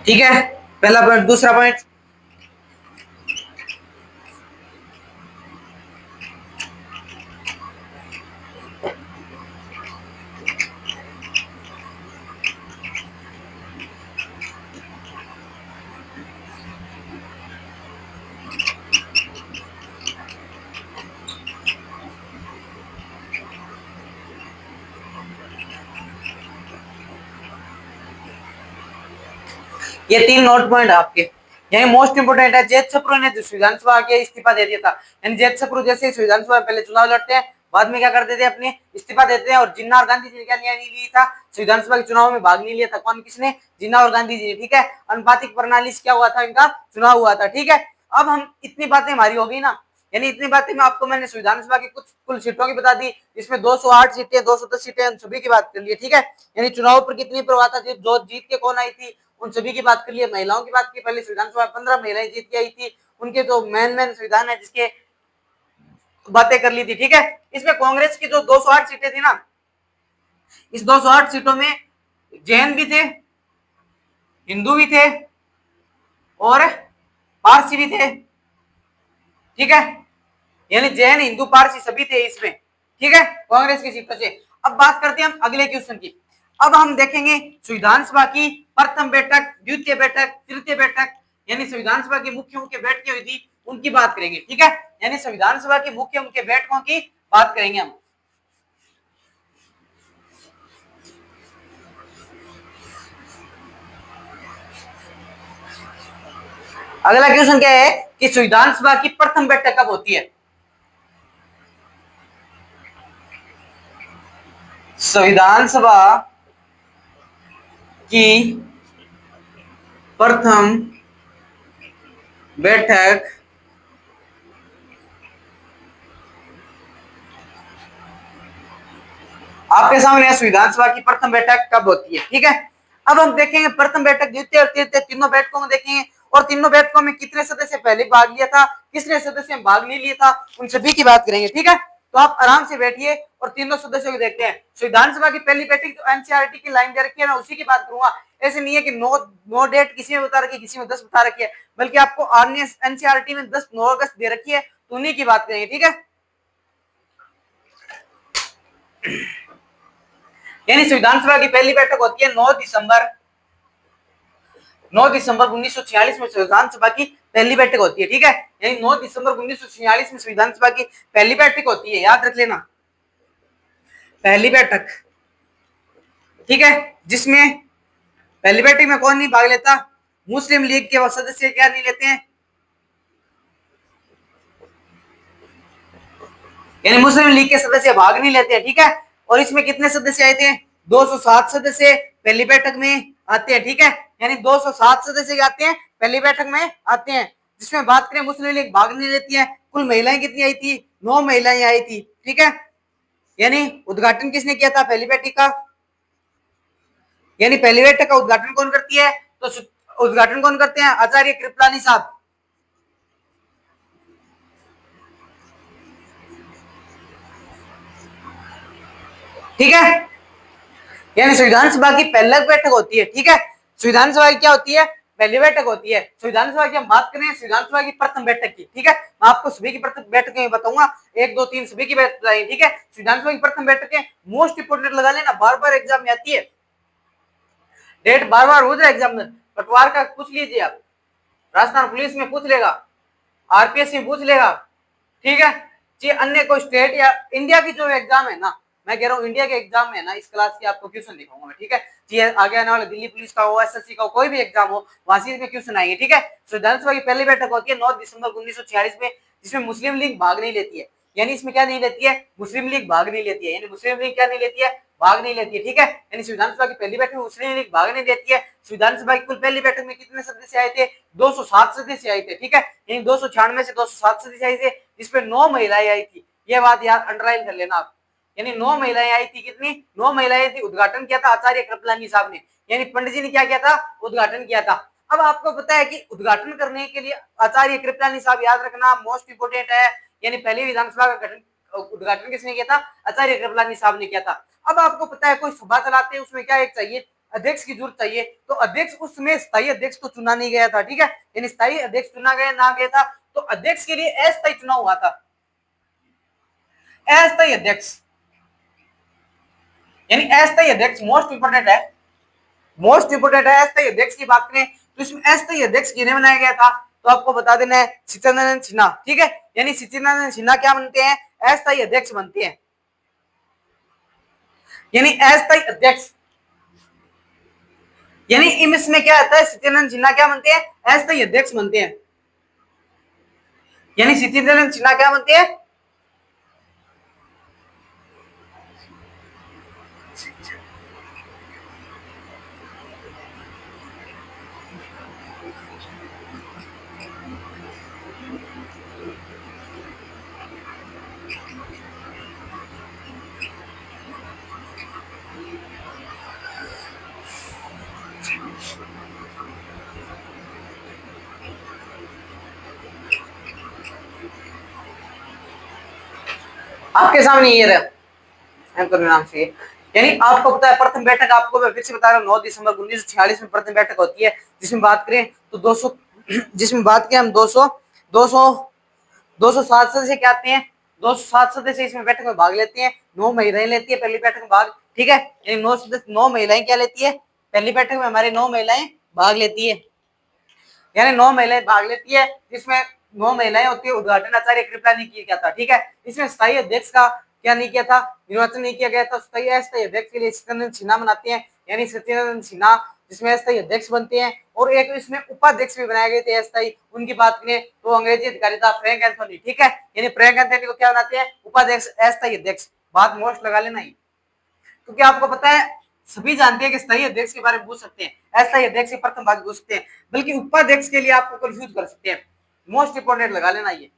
ठीक है। पहला पॉइंट। दूसरा पॉइंट, ये तीन नोट पॉइंट आपके, यानी मोस्ट इंपोर्टेंट है। जैद सप्रू ने जो संविधान सभा के इस्तीफा दे दिया था, यानी जैद सप्रू जैसे संविधान सभा पहले चुनाव लड़ते हैं, बाद में क्या कर देते हैं, अपने इस्तीफा देते हैं। और जिन्ना और गांधी जी ने क्या नहीं लिया था, संविधान सभा के चुनाव में भाग नहीं लिया था। कौन, किसने? जिन्ना और गांधी जी ने, ठीक है। अनुपातिक प्रणाली से क्या हुआ था, इनका चुनाव हुआ था, ठीक है। अब हम इतनी बातें हमारी हो गई ना, यानी इतनी बातें में आपको मैंने संविधान सभा की कुछ कुल सीटों की बता दी, जिसमें 208 सीटें, 210 सीटें, सभी की बात कर ली, ठीक है। यानी चुनाव पर कितनी प्रभाव था, जो जीत के कौन आई थी, उन सभी की बात कर लिए। महिलाओं की बात की, पहले संविधान सभा 15 महिलाएं जीत के आई थी, उनके तो मेन संविधान है जिसके बातें कर ली थी, ठीक है। इसमें कांग्रेस की जो 208 सीटें थी ना, इस 208 सीटों में जैन भी थे, हिंदू भी थे, और पारसी भी थे, ठीक है। यानी जैन, हिंदू, पारसी सभी थे इसमें, ठीक है, कांग्रेस की सीटों से। अब बात करते हैं हम अगले क्वेश्चन की। अब हम देखेंगे संविधान सभा की प्रथम बैठक, द्वितीय बैठक, तृतीय बैठक, यानी संविधान सभा की मुख्य मुख्य बैठकें हुई थी, उनकी बात करेंगे, ठीक है। यानी संविधान सभा की मुख्य मुख्य बैठकों की बात करेंगे हम। अगला क्वेश्चन क्या है कि संविधान सभा की प्रथम बैठक कब होती है? संविधान सभा की प्रथम बैठक आपके सामने संविधान सभा की प्रथम बैठक कब होती है, ठीक है। अब हम देखेंगे प्रथम बैठक, द्वितीय और तृतीय तीनों बैठकों में देखेंगे, और तीनों बैठकों में कितने सदस्य पहले भाग लिया था, किसने सदस्य में भाग नहीं लिया था, उन सभी की बात करेंगे, ठीक है। तो आप आराम से बैठिए और तीनों सदस्यों को देखते हैं। संविधान सभा की पहली बैठक जो एनसीईआरटी की लाइन दे रखी है, मैं उसी की बात करूंगा। ऐसे नहीं है कि नो डेट किसी में बता रखी है, किसी में 10 बता रखी है, बल्कि आपको एनसीईआरटी में 9 अगस्त दे रखी है, तो उन्हीं की बात करेंगे, ठीक है। यानी संविधान सभा की पहली बैठक होती है 9 दिसंबर 1946 में संविधान सभा की पहली बैठक होती है, ठीक है। यानी 9 दिसंबर 1946 में संविधान सभा की पहली बैठक होती है, याद रख लेना, पहली बैठक, ठीक है। जिसमें पहली बैठक में कौन नहीं भाग लेता? मुस्लिम लीग के सदस्य क्या नहीं लेते हैं, यानी मुस्लिम लीग के सदस्य भाग नहीं लेते हैं, ठीक है। और इसमें कितने सदस्य आए थे? 207 सदस्य पहली बैठक में आते हैं, ठीक है। यानी 207 सदस्य आते हैं पहली बैठक में आते हैं। जिसमें बात करें मुस्लिम लीग भाग नहीं लेती है, कुल महिलाएं कितनी आई थी? 9 महिलाएं आई थी, ठीक है। यानी उद्घाटन किसने किया था पहली बैठक का? यानी पहली बैठक का उद्घाटन कौन करती है? तो उद्घाटन कौन करते हैं? आचार्य कृपलानी साहब, ठीक है। यानी संविधान सभा की पहली बैठक होती है, ठीक है। संविधान सभा की क्या होती है? पहली बैठक होती है। संविधान सभा की हम बात करें, संविधान सभा की प्रथम बैठक की, ठीक है। मैं आपको सभी की प्रथम बैठकें बताऊंगा, 1 2 3 सभी की बैठक, ठीक है। संविधान सभा की प्रथम बैठकें मोस्ट इंपोर्टेंट लगा लेना, बार बार एग्जाम में आती है, डेट बार बार हो जाए एग्जाम में। पटवार का पूछ लीजिए आप, राजस्थान पुलिस में पूछ लेगा, आरपीएस में पूछ लेगा, ठीक है जी। अन्य कोई स्टेट या इंडिया की जो एग्जाम है ना, मैं कह रहा हूँ इंडिया के एग्जाम में ना, इस क्लास की आपको क्वेश्चन दिखाऊंगा मैं, ठीक है जी। आगे आने वाले दिल्ली पुलिस का हो, एसएससी का हो, कोई भी एग्जाम हो, वहां से इसमें क्वेश्चन आएंगे, ठीक है। संविधान सभा की पहली बैठक होती है 9 दिसंबर 1946 में, जिसमें मुस्लिम लीग भाग नहीं लेती है। यानी इसमें क्या नहीं लेती है? मुस्लिम लीग भाग नहीं लेती है। यानी मुस्लिम लीग क्या नहीं लेती है? भाग नहीं लेती है, ठीक है। यानी संविधान सभा की पहली बैठक में मुस्लिम लीग भाग नहीं लेती है। संविधान सभा की कुल पहली बैठक में कितने सदस्य आए थे? 207 सदस्य आए थे, ठीक है। यानी 296 से 207 सदस्य आए थे, जिसमें 9 महिलाएं आई थी। ये बात यार अंडरलाइन कर लेना आप। यानी 9 महिलाएं आई थी। कितनी? 9 महिलाएं थी। उद्घाटन किया था आचार्य कृपलानी साहब ने, यानी पंडित जी ने क्या किया था? उद्घाटन किया था। अब आपको पता है कि उद्घाटन करने के लिए आचार्य कृपलानी साहब, याद रखना मोस्ट इंपोर्टेंट है। यानी पहली विधानसभा का गठन, उद्घाटन किसने किया था? आचार्य कृपलानी साहब ने किया था। अब आपको पता है कोई सभा चलाते हैं, उसमें क्या एक चाहिए? अध्यक्ष की जरूरत चाहिए। तो अध्यक्ष, उसमें स्थायी अध्यक्ष तो चुना नहीं गया था, ठीक है। यानी स्थायी अध्यक्ष चुना गया ना गया था, तो अध्यक्ष के लिए अस्थायी चुनाव हुआ था, अस्थायी अध्यक्ष। यानी अस्थायी अध्यक्ष मोस्ट इंपोर्टेंट है, मोस्ट इंपोर्टेंट है। अस्थायी अध्यक्ष की बात करें तो इसमें अस्थायी अध्यक्ष किन्हें बनाया गया था? तो आपको बता देना है, सचिदानंद सिन्हा, ठीक है। यानी सचिदानंद सिन्हा क्या बनते हैं? अस्थायी अध्यक्ष बनते हैं। यानी अस्थायी अध्यक्ष, यानी इसमें क्या आता है? सचिदानंद सिन्हा क्या बनते हैं? अस्थायी अध्यक्ष बनते हैं। यानी सचिदानंद सिन्हा क्या बनते हैं? आपके सामने ये रहा नाम से। यानी आपको पता है प्रथम बैठक, आपको मैं फिर से बता रहा हूँ, 9 दिसंबर 1946 में प्रथम बैठक होती है। जिसमें बात करें तो 200, जिसमें बात करें हम 200 200 207 सदस्य क्या आते हैं? 207 सदस्य इसमें बैठक में भाग लेते हैं। 9 महिलाएं लेती है पहली बैठक में भाग, ठीक है। यानी 9 महिलाएं क्या लेती है? पहली बैठक में हमारी 9 महिलाएं भाग लेती है। यानी 9 महिलाएं भाग लेती है, जिसमें 9 महिलाएं होती है। उद्घाटन आचार्य कृपलानी ने किया था, ठीक है। इसमें स्थायी अध्यक्ष का क्या नहीं किया था? निर्वाचन नहीं किया गया था। स्थायी अध्यक्ष के लिए सचिदानंद सिन्हा बनाते हैं, यानी सचिदानंद सिन्हा जिसमें अस्थायी अध्यक्ष बनते हैं। और एक इसमें उपाध्यक्ष भी बनाए गए थे अस्थायी, उनकी बात करें तो अंग्रेजी अधिकारी था फ्रैंक एंथोनी, ठीक है। यानी फ्रैंक एंथोनी को क्या बनाते हैं? उपाध्यक्ष, अस्थायी अध्यक्ष। बात मोस्ट लगा लेना ही, क्योंकि आपको पता है सभी जानते हैं कि स्थायी अध्यक्ष के बारे में पूछ सकते हैं, अस्थायी अध्यक्ष के प्रथम भाग पूछ सकते हैं, बल्कि उपाध्यक्ष के लिए आपको कंफ्यूज कर सकते हैं। मोस्ट इंपोर्टेंट लगा लेना ये,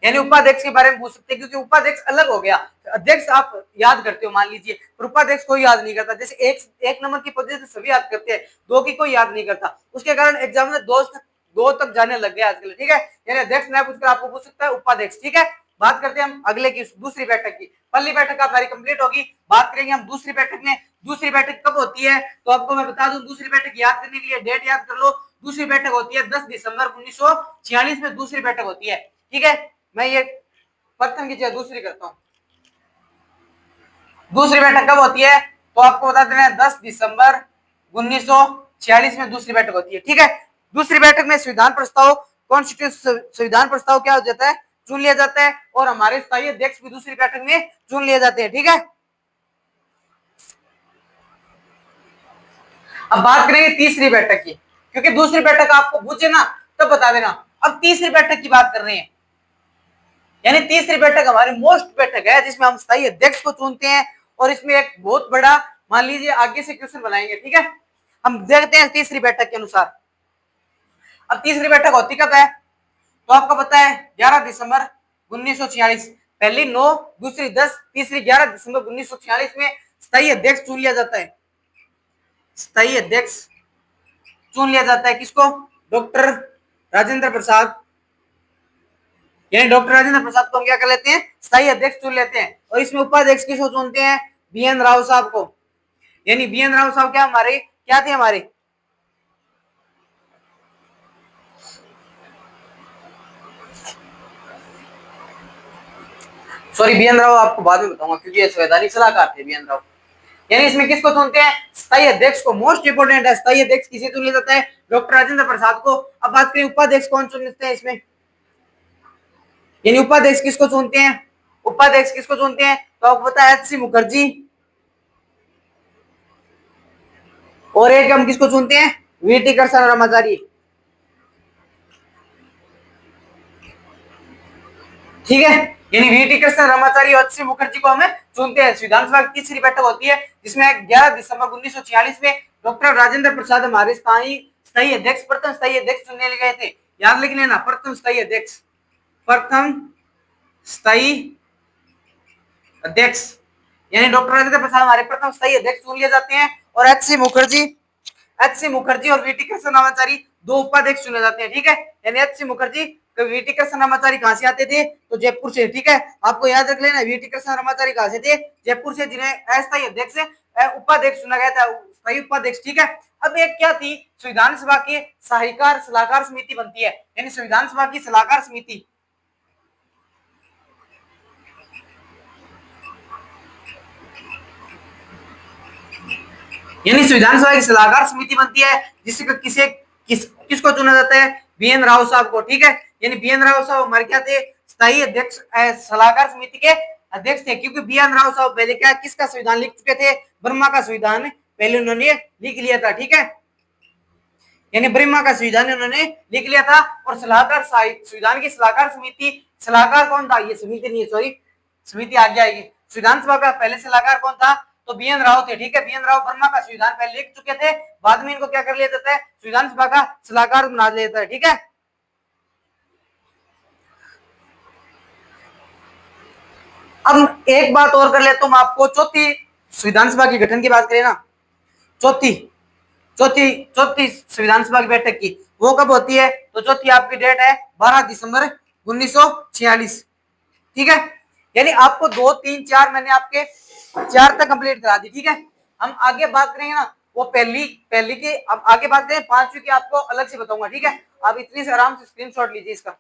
यानी उपाध्यक्ष के बारे में पूछ सकते हैं, क्योंकि उपाध्यक्ष अलग हो गया। अध्यक्ष आप याद करते हो मान लीजिए, पर उपाध्यक्ष कोई याद नहीं करता। जैसे एक नंबर की पोजीशन सभी याद करते हैं, 2 की कोई याद नहीं करता। उसके कारण एग्जाम में 2 तक जाने लग गया आजकल, ठीक है। यानी अध्यक्ष ना पूछकर आपको पूछ सकता है उपाध्यक्ष, ठीक है। बात करते हैं हम अगले की, दूसरी बैठक की। पहली बैठक हमारी कंप्लीट होगी, बात करेंगे हम दूसरी बैठक में। दूसरी बैठक कब होती है? तो आपको मैं बता दूं, दूसरी बैठक याद करने के लिए डेट याद कर लो। दूसरी बैठक होती है 10 दिसंबर 1946 में दूसरी बैठक होती है, ठीक है। मैं ये प्रथम की जगह दूसरी करता हूं। दूसरी बैठक कब होती है? तो आपको बता देना है 10 दिसंबर 1946 में दूसरी बैठक होती है, ठीक है। दूसरी बैठक में संविधान प्रस्ताव, कॉन्स्टिट्यूशन संविधान प्रस्ताव क्या हो जाता है? चुन लिया जाता है। और हमारे स्थायी अध्यक्ष भी दूसरी बैठक में चुन लिए जाते हैं, ठीक है। अब बात करेंगे तीसरी बैठक की, क्योंकि दूसरी बैठक आपको पूछे ना तब बता देना। अब तीसरी बैठक की बात कर रहे हैं। यानी तीसरी बैठक हमारी मोस्ट बैठक है जिसमें हम स्थायी अध्यक्ष को चुनते हैं और इसमें एक बहुत बड़ा मान लीजिए आगे से क्वेश्चन बनाएंगे, ठीक है। हम देखते हैं तीसरी बैठक के अनुसार। अब तीसरी बैठक होती कब है तो आपको पता है 11 दिसंबर 1946, पहली 9, दूसरी 10, तीसरी 11 दिसंबर 1946 में स्थायी अध्यक्ष चुन लिया जाता है। स्थायी अध्यक्ष चुन लिया जाता है किसको? डॉक्टर राजेंद्र प्रसाद, यानी डॉक्टर राजेंद्र प्रसाद को हम क्या कर लेते हैं? स्थायी अध्यक्ष चुन लेते हैं। और इसमें उपाध्यक्ष किसको चुनते हैं? बीएन राव साहब को। यानी बीएन राव साहब क्या हमारे क्या थे? हमारे सॉरी बीएन राव आपको बाद में बताऊंगा क्योंकि ये संवैधानिक सलाहकार थे बीएन राव। यानी इसमें किसको चुनते हैं? स्थायी अध्यक्ष को। मोस्ट इंपोर्टेंट है, स्थायी अध्यक्ष किसे चुन लिया जाता है? डॉक्टर राजेंद्र प्रसाद को। अब बात करें उपाध्यक्ष कौन चुनते हैं इसमें, यानी उपाध्यक्ष किसको चुनते हैं? उपाध्यक्ष किसको चुनते हैं तो आपको पता है एच.सी. मुखर्जी, और एक हम किसको चुनते हैं? वीटी कृष्ण रामाचारी, ठीक है। यानी वीटी कृष्ण रामाचारी और एच.सी. मुखर्जी को हमें चुनते हैं। संविधान सभा की तीसरी बैठक होती है जिसमें 11 दिसंबर 1946 में डॉक्टर राजेंद्र प्रसाद हमारे स्थायी अध्यक्ष, प्रथम स्थायी अध्यक्ष चुनने गए थे। याद लिख लेना, प्रथम स्थायी अध्यक्ष, प्रथम स्थायी अध्यक्ष, यानी डॉक्टर राजेंद्र प्रसाद हमारे प्रथम स्थायी अध्यक्ष चुन लिए जाते हैं। और एच.सी. मुखर्जी और वीटी कृष्ण रामाचारी दो उपाध्यक्ष चुने जाते हैं, ठीक है। यानी एच.सी. मुखर्जी तो वीटी कृष्ण रामाचारी कहां से आते थे? तो जयपुर से, ठीक है। आपको याद रख लेना वीटी कृष्ण रामाचारी कहां से थे? जयपुर से, जिन्हें अस्थायी अध्यक्ष उपाध्यक्ष चुना गया था, स्थायी उपाध्यक्ष, ठीक है। अब एक क्या थी? संविधान सभा की सलाहकार समिति बनती है, यानी संविधान सभा की सलाहकार समिति, यानी संविधान सभा की सलाहकार समिति बनती है जिससे किसको चुना जाता है? बीएन राव साहब को, ठीक है। यानी बीएन राव साहब हमारे क्या थे? स्थायी अध्यक्ष, सलाहकार समिति के अध्यक्ष थे, क्योंकि बीएन राव साहब पहले क्या किसका संविधान लिख चुके थे? ब्रह्मा का संविधान पहले उन्होंने लिख लिया था, ठीक है। यानी ब्रह्मा का संविधान उन्होंने लिख लिया था। और संविधान की सलाहकार समिति, सलाहकार कौन था? ये समिति नहीं है, सॉरी, समिति आगे आएगी। संविधान सभा का पहले सलाहकार कौन था? तो बीएन राव थे, ठीक है। बीएन राव ब्रह्मा का संविधान पहले लिख चुके थे, बाद में इनको क्या कर लिया जाता है? संविधान सभा का सलाहकार बना लिया जाता है, ठीक है। अब एक बात और कर लेता हूं आपको, चौथी संविधान सभा की गठन की बात करें ना, चौथी संविधान सभा की बैठक की वो कब होती है? तो चौथी आपकी डेट है 12 दिसंबर 1946, ठीक है। यानी आपको 2, 3, 4 मैंने आपके 4 तक कंप्लीट करा दी, ठीक है। हम आगे बात करेंगे ना वो पहली की, अब आगे बात करें 5वीं की, आपको अलग से बताऊंगा, ठीक है। आप इतनी से आराम से स्क्रीनशॉट लीजिए इसका।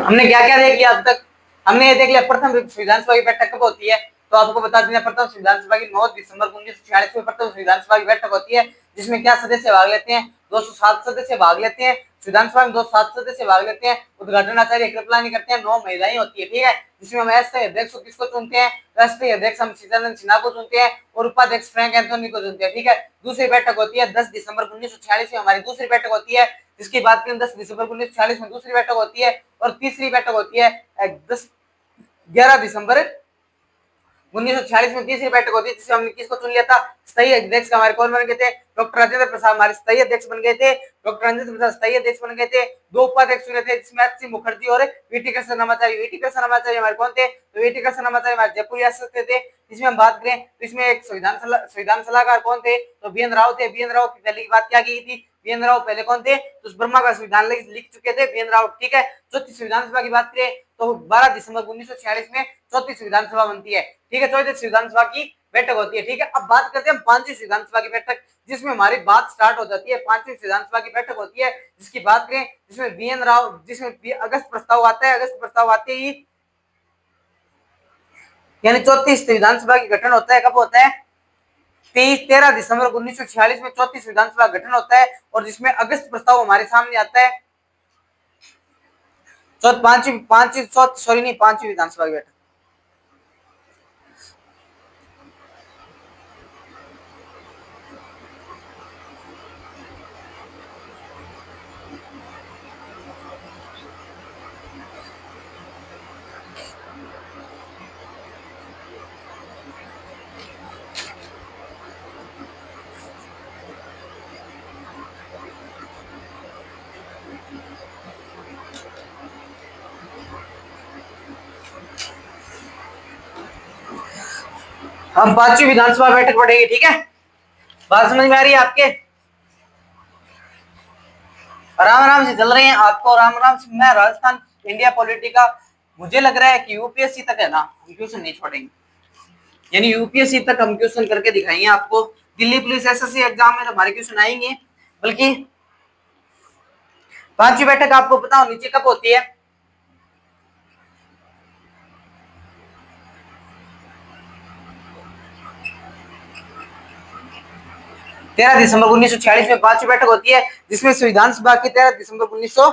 हमने क्या क्या देख लिया अब तक? हमने ये देख लिया प्रथम संविधान सभा की बैठक कब होती है, तो आपको बता देना प्रथम संविधान सभा की 9 दिसंबर 1946 में प्रथम संविधान सभा की बैठक होती है, जिसमें क्या सदस्य भाग लेते हैं? 207 सदस्य भाग लेते हैं। संविधान सभा में 207 सदस्य भाग लेते हैं। उद्घाटन आचार्य कृपलानी करते हैं, 9 महिलाएं होती है, ठीक है। जिसमें हम अस्थायी अध्यक्ष किसको चुनते हैं? राष्ट्रीय अध्यक्ष हम सीतानंद सिन्हा को चुनते हैं और उपाध्यक्ष फ्रैंक एंथोनी को चुनते हैं, ठीक है। दूसरी बैठक होती है 10 दिसंबर 1946 में हमारी दूसरी बैठक होती है, जिसकी बात करें 10 दिसंबर 1946 में दूसरी बैठक होती है। और तीसरी बैठक होती है 11 दिसंबर 1946 में तीसरी बैठक होती है, जिसमें हमने किसको चुन लिया था? स्थायी अध्यक्ष हमारे कौन बन गए थे? डॉक्टर राजेंद्र प्रसाद हमारे स्थायी अध्यक्ष बन गए थे। डॉक्टर राजेंद्र प्रसाद स्थायी अध्यक्ष बन गए थे। दो उपाध्यक्ष चुने थे, जिसमें एच.सी. मुखर्जी और वीटी कृष्ण रामाचारी। वीटी कृष्ण रामाचारी हमारे कौन थे? तो वीटी कृष्ण रामाचारी हमारे जयपुर रियासत के थे। इसमें हम बात करें तो इसमें एक संविधान सलाहकार कौन थे? तो बीएन राव थे। बीएन राव की पहले की बात क्या की थी? बीएन राव पहले कौन थे? तो ब्रह्मा का संविधान लिख चुके थे बीएन राव, ठीक है। चौथी संविधान सभा की बात करें तो 12 दिसंबर 1946 में चौथी संविधान सभा बनती है, ठीक है। चौथी संविधान सभा की बैठक होती है, ठीक है। अब बात करते हैं हम 5वीं संविधान सभा की बैठक, जिसमें हमारी बात स्टार्ट हो जाती है। 5वीं संविधान सभा की बैठक होती है जिसकी बात करें, जिसमें बीएन राव, जिसमें अगस्त प्रस्ताव आता है। अगस्त प्रस्ताव आते ही यानी चौथी संविधान सभा की गठन होता है। कब होता है? 13 दिसंबर 1946 में 34 विधानसभा का गठन होता है और जिसमें अगस्त प्रस्ताव हमारे सामने आता है। पांचवी विधानसभा की बैठक। हम पांचवी विधानसभा बैठक पढ़ेंगे, ठीक है। बात समझ में आ रही है आपके? आराम आराम से चल रहे हैं आपको, आराम आराम से। मैं राजस्थान इंडिया पॉलिटी का मुझे लग रहा है कि यूपीएससी तक है ना हम क्वेश्चन नहीं छोड़ेंगे, यानी यूपीएससी तक हम क्वेश्चन करके दिखाएंगे आपको। दिल्ली पुलिस एसएससी एग्जाम में हमारे क्वेश्चन आएंगे। बल्कि पांचवी बैठक आपको पता हो नीचे कब होती है? तेरह दिसंबर 1946 में पांचवी बैठक होती है, जिसमें संविधान सभा की 13 दिसंबर 1900।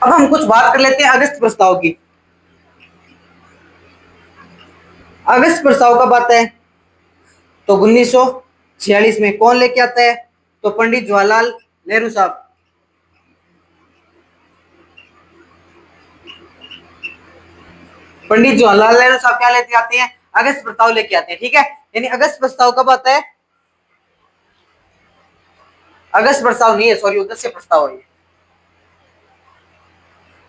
अब हम कुछ बात कर लेते हैं अगस्त प्रस्ताव की। अगस्त प्रस्ताव कब आता है? तो 1946 में। कौन लेके आता है? तो पंडित जवाहरलाल नेहरू साहब। पंडित जवाहरलाल नेहरू साहब क्या लेके आते हैं? अगस्त प्रस्ताव लेके आते हैं, ठीक है। यानी अगस्त प्रस्ताव कब आता है? अगस्त प्रस्ताव नहीं है, सॉरी, उद्देश्य प्रस्ताव है।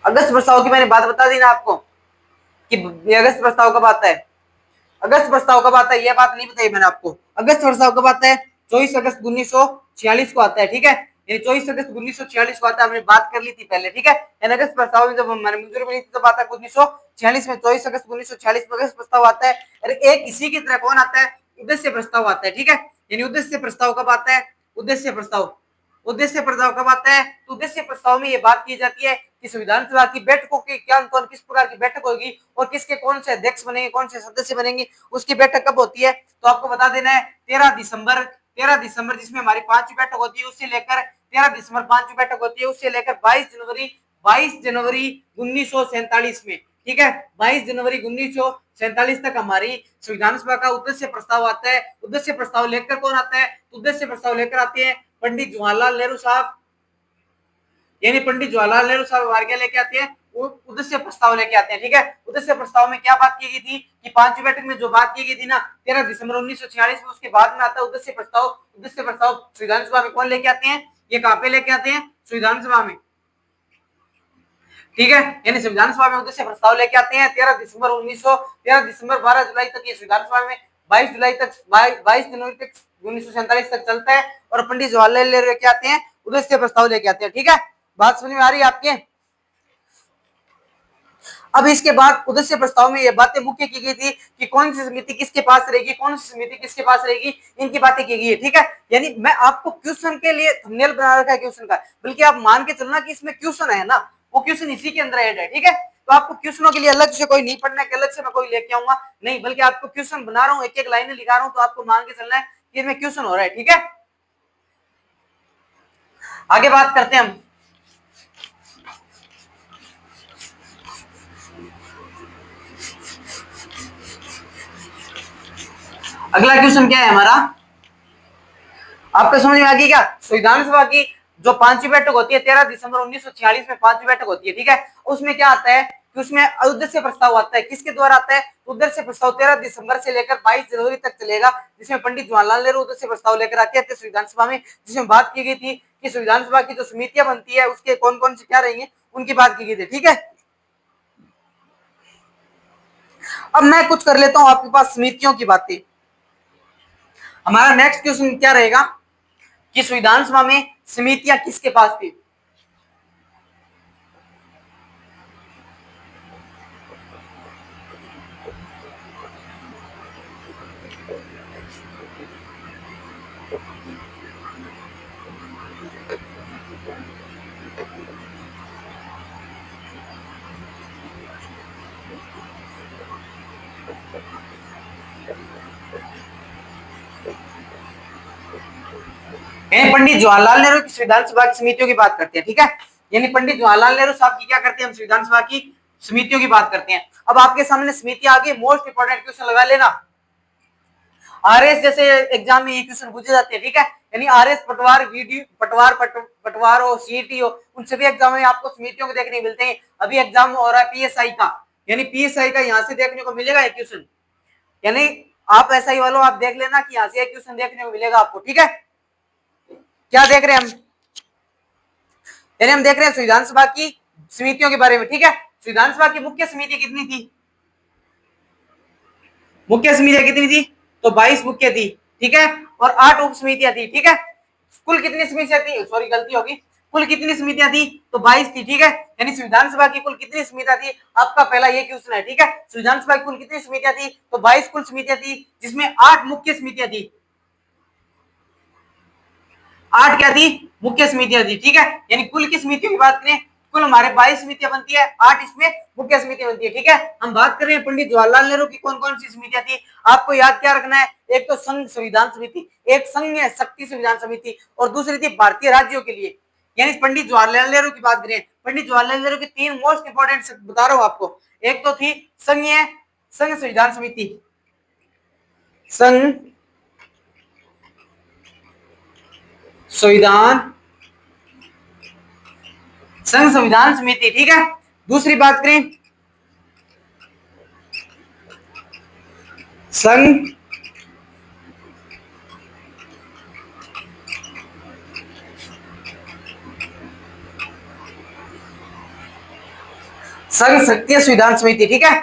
अगस्त प्रस्ताव की मैंने बात बता दी ना आपको कि अगस्त प्रस्ताव कब आता है। अगस्त प्रस्ताव कब आता है यह बात नहीं बताई मैंने आपको। अगस्त प्रस्ताव कब आता है? 24 अगस्त 1946 को आता है, ठीक है। यानी 24 अगस्त 1946 को आता है, हमने बात कर ली थी पहले, ठीक है। यानी अगस्त प्रस्ताव में जब हमारे मंजूरी मिली थी तब आता है 1946 में। 24 अगस्त 1946 में अगस्त प्रस्ताव आता है। और एक इसी की तरह कौन आता है? उद्देश्य प्रस्ताव आता है, ठीक है। यानी उद्देश्य प्रस्ताव कब आता है? उद्देश्य प्रस्ताव। उद्देश्य प्रस्ताव कब आता है? तो उद्देश्य प्रस्ताव में यह बात की जाती है कि संविधान सभा की बैठकों की क्या कौन किस प्रकार की बैठक होगी और किसके कौन से अध्यक्ष बनेंगे, कौन से सदस्य बनेंगे, उसकी बैठक कब होती है। तो आपको बता देना है 13 दिसंबर जिसमें हमारी पांचवी बैठक होती है उससे लेकर 13 दिसंबर पांचवी बैठक होती है उससे लेकर 22 जनवरी 1947 में, ठीक है। 22 जनवरी 1947 तक हमारी संविधान सभा का उद्देश्य प्रस्ताव आता है। उद्देश्य प्रस्ताव लेकर कौन आता है? उद्देश्य प्रस्ताव लेकर आते हैं पंडित जवाहरलाल नेहरू साहब। यानी पंडित जवाहरलाल नेहरू साहब हमारे क्या लेके आते हैं? उद्देश्य प्रस्ताव लेके आते हैं, ठीक है। उद्देश्य प्रस्ताव में क्या बात की गई थी कि पांचवी बैठक में जो बात की गई थी ना 13 दिसंबर 1946 में, उसके बाद में आता है उद्देश्य प्रस्ताव। उद्देश्य प्रस्ताव संविधान सभा में कौन लेके आते हैं? ये कहां पे लेके आते हैं? संविधान सभा में, ठीक है। यानी संविधान सभा में उद्देश्य प्रस्ताव लेके आते हैं 13 दिसंबर 12 जुलाई तक ये संविधान सभा में, 22 जनवरी तक 1947 तक चलता है। और पंडित जवाहरलाल नेहरू लेके आते हैं उद्देश्य प्रस्ताव लेके आते हैं, ठीक है। बात समझ में आ रही है आपके? अब इसके बाद उद्देश्य प्रस्ताव में ये बातें मुख्य की गई थी कि कौन सी समिति किसके पास रहेगी, कौन सी समिति किसके पास रहेगी, इनकी बातें की गई है, ठीक है। यानी मैं आपको क्वेश्चन के लिए थंबनेल बना रखा है क्वेश्चन का, बल्कि आप मान के चलना कि इसमें क्वेश्चन है ना, वो क्वेश्चन इसी के अंदर ऐड है, ठीक है। तो आपको क्वेश्चनों के लिए अलग से कोई नहीं पढ़ना है कि अलग से मैं कोई लेके आऊंगा, नहीं, बल्कि आपको क्वेश्चन बना रहा हूँ, एक एक लाइन लिखा रहा हूँ, तो आपको मान के चलना है कि इसमें क्वेश्चन हो रहा है, ठीक है। आगे बात करते हैं हम। अगला क्वेश्चन क्या है हमारा, आपको समझ में आ गई क्या? संविधान सभा की जो पांचवी बैठक होती है 13 दिसंबर 1946 में पांचवी बैठक होती है, ठीक है। उसमें क्या आता है कि उसमें उद्देश्य प्रस्ताव आता है, किसके द्वारा आता है? उद्देश्य प्रस्ताव 13 दिसंबर से लेकर 22 जनवरी तक चलेगा, जिसमें पंडित जवाहरलाल नेहरू उद्देश्य प्रस्ताव लेकर आते हैं संविधान सभा में, जिसमें बात की गई थी कि संविधान सभा की जो समितियां बनती है उसके कौन कौन से क्या रहेंगे, उनकी बात की गई थी, ठीक है। अब मैं कुछ कर लेता हूं आपके पास समितियों की बातें। हमारा नेक्स्ट क्वेश्चन क्या रहेगा कि संविधान सभा में समितियां किसके पास थी? पंडित जवाहरलाल नेहरू की संविधान सभा की समितियों की बात करते हैं, ठीक है। यानी पंडित जवाहरलाल नेहरू साहब की क्या करते हैं, हम संविधान सभा की समितियों की बात करते हैं। अब आपके सामने समिति आ गई, मोस्ट इंपोर्टेंट क्वेश्चन लगा लेना। आरएस जैसे एग्जाम में ये क्वेश्चन पूछे जाते हैं, ठीक है। यानी आरएस पटवार, वीडियो पटवार हो, सीईटी हो, उन सभी एग्जाम में आपको समितियों को देखने मिलते हैं। अभी एग्जाम हो रहा है पीएसआई का, यानी पीएसआई का यहाँ से देखने को मिलेगा एक क्वेश्चन। यानी आप एसआई वालों आप देख लेना कि यहाँ से एक क्वेश्चन देखने को मिलेगा आपको, ठीक है। क्या देख रहे हैं हम, यानी हम देख रहे हैं संविधान सभा की समितियों के बारे में, ठीक है। संविधान सभा की मुख्य समिति कितनी थी, मुख्य समितियां कितनी थी, तो 22 मुख्य थी, ठीक है। और 8 उप समितियां थी, ठीक है। कुल कितनी समितियां थी, सॉरी गलती होगी, कुल कितनी समितियां थी, तो 22 थी, ठीक है। यानी संविधान सभा की कुल कितनी समितियां थी, आपका पहला ये क्वेश्चन है, ठीक है। संविधान सभा की कुल कितनी समितियां थी, तो 22 कुल समितियां थी, जिसमें 8 मुख्य समितियां थी। 8 क्या थी, मुख्य समितियां थी, ठीक है। यानी कुल की समितियों की बात करें, कुल हमारे 22 समितियां बनती है, 8 इसमें मुख्य समितियां बनती है, ठीक है। हम बात कर रहे हैं पंडित जवाहरलाल नेहरू की कौन कौन सी समितियां थी, आपको याद क्या रखना है, एक तो संघ संविधान समिति, एक संघ शक्ति संविधान समिति, और दूसरी थी भारतीय राज्यों के लिए। यानी पंडित जवाहरलाल नेहरू की बात करें, पंडित जवाहरलाल नेहरू की 3 मोस्ट इंपोर्टेंट बता रहा हूं आपको। एक तो थी संघ संविधान समिति, संघ संविधान संघ संविधान समिति, ठीक है। दूसरी बात करें संघ संघ शक्ति संविधान समिति, ठीक है।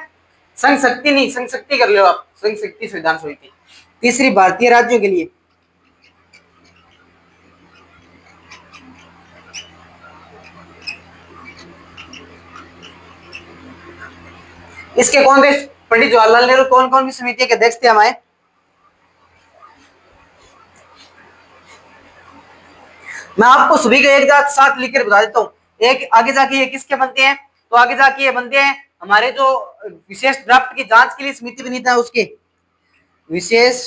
संघ शक्ति नहीं, संघ शक्ति कर लो आप, संघ शक्ति संविधान समिति। तीसरी भारतीय राज्यों के लिए, इसके कौन थे, पंडित जवाहरलाल नेहरू कौन कौन सी समिति के अध्यक्ष थे हमारे, मैं आपको सभी का एक साथ लिखकर बता देता हूँ। एक आगे जाके ये किसके बनते हैं, तो आगे जाके ये बनते हैं हमारे जो विशेष ड्राफ्ट की जांच के लिए समिति बनी था, उसके विशेष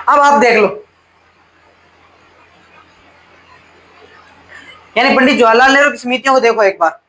अब आप देख लो, यानी पंडित जवाहरलाल नेहरू की समितियों को देखो एक बार।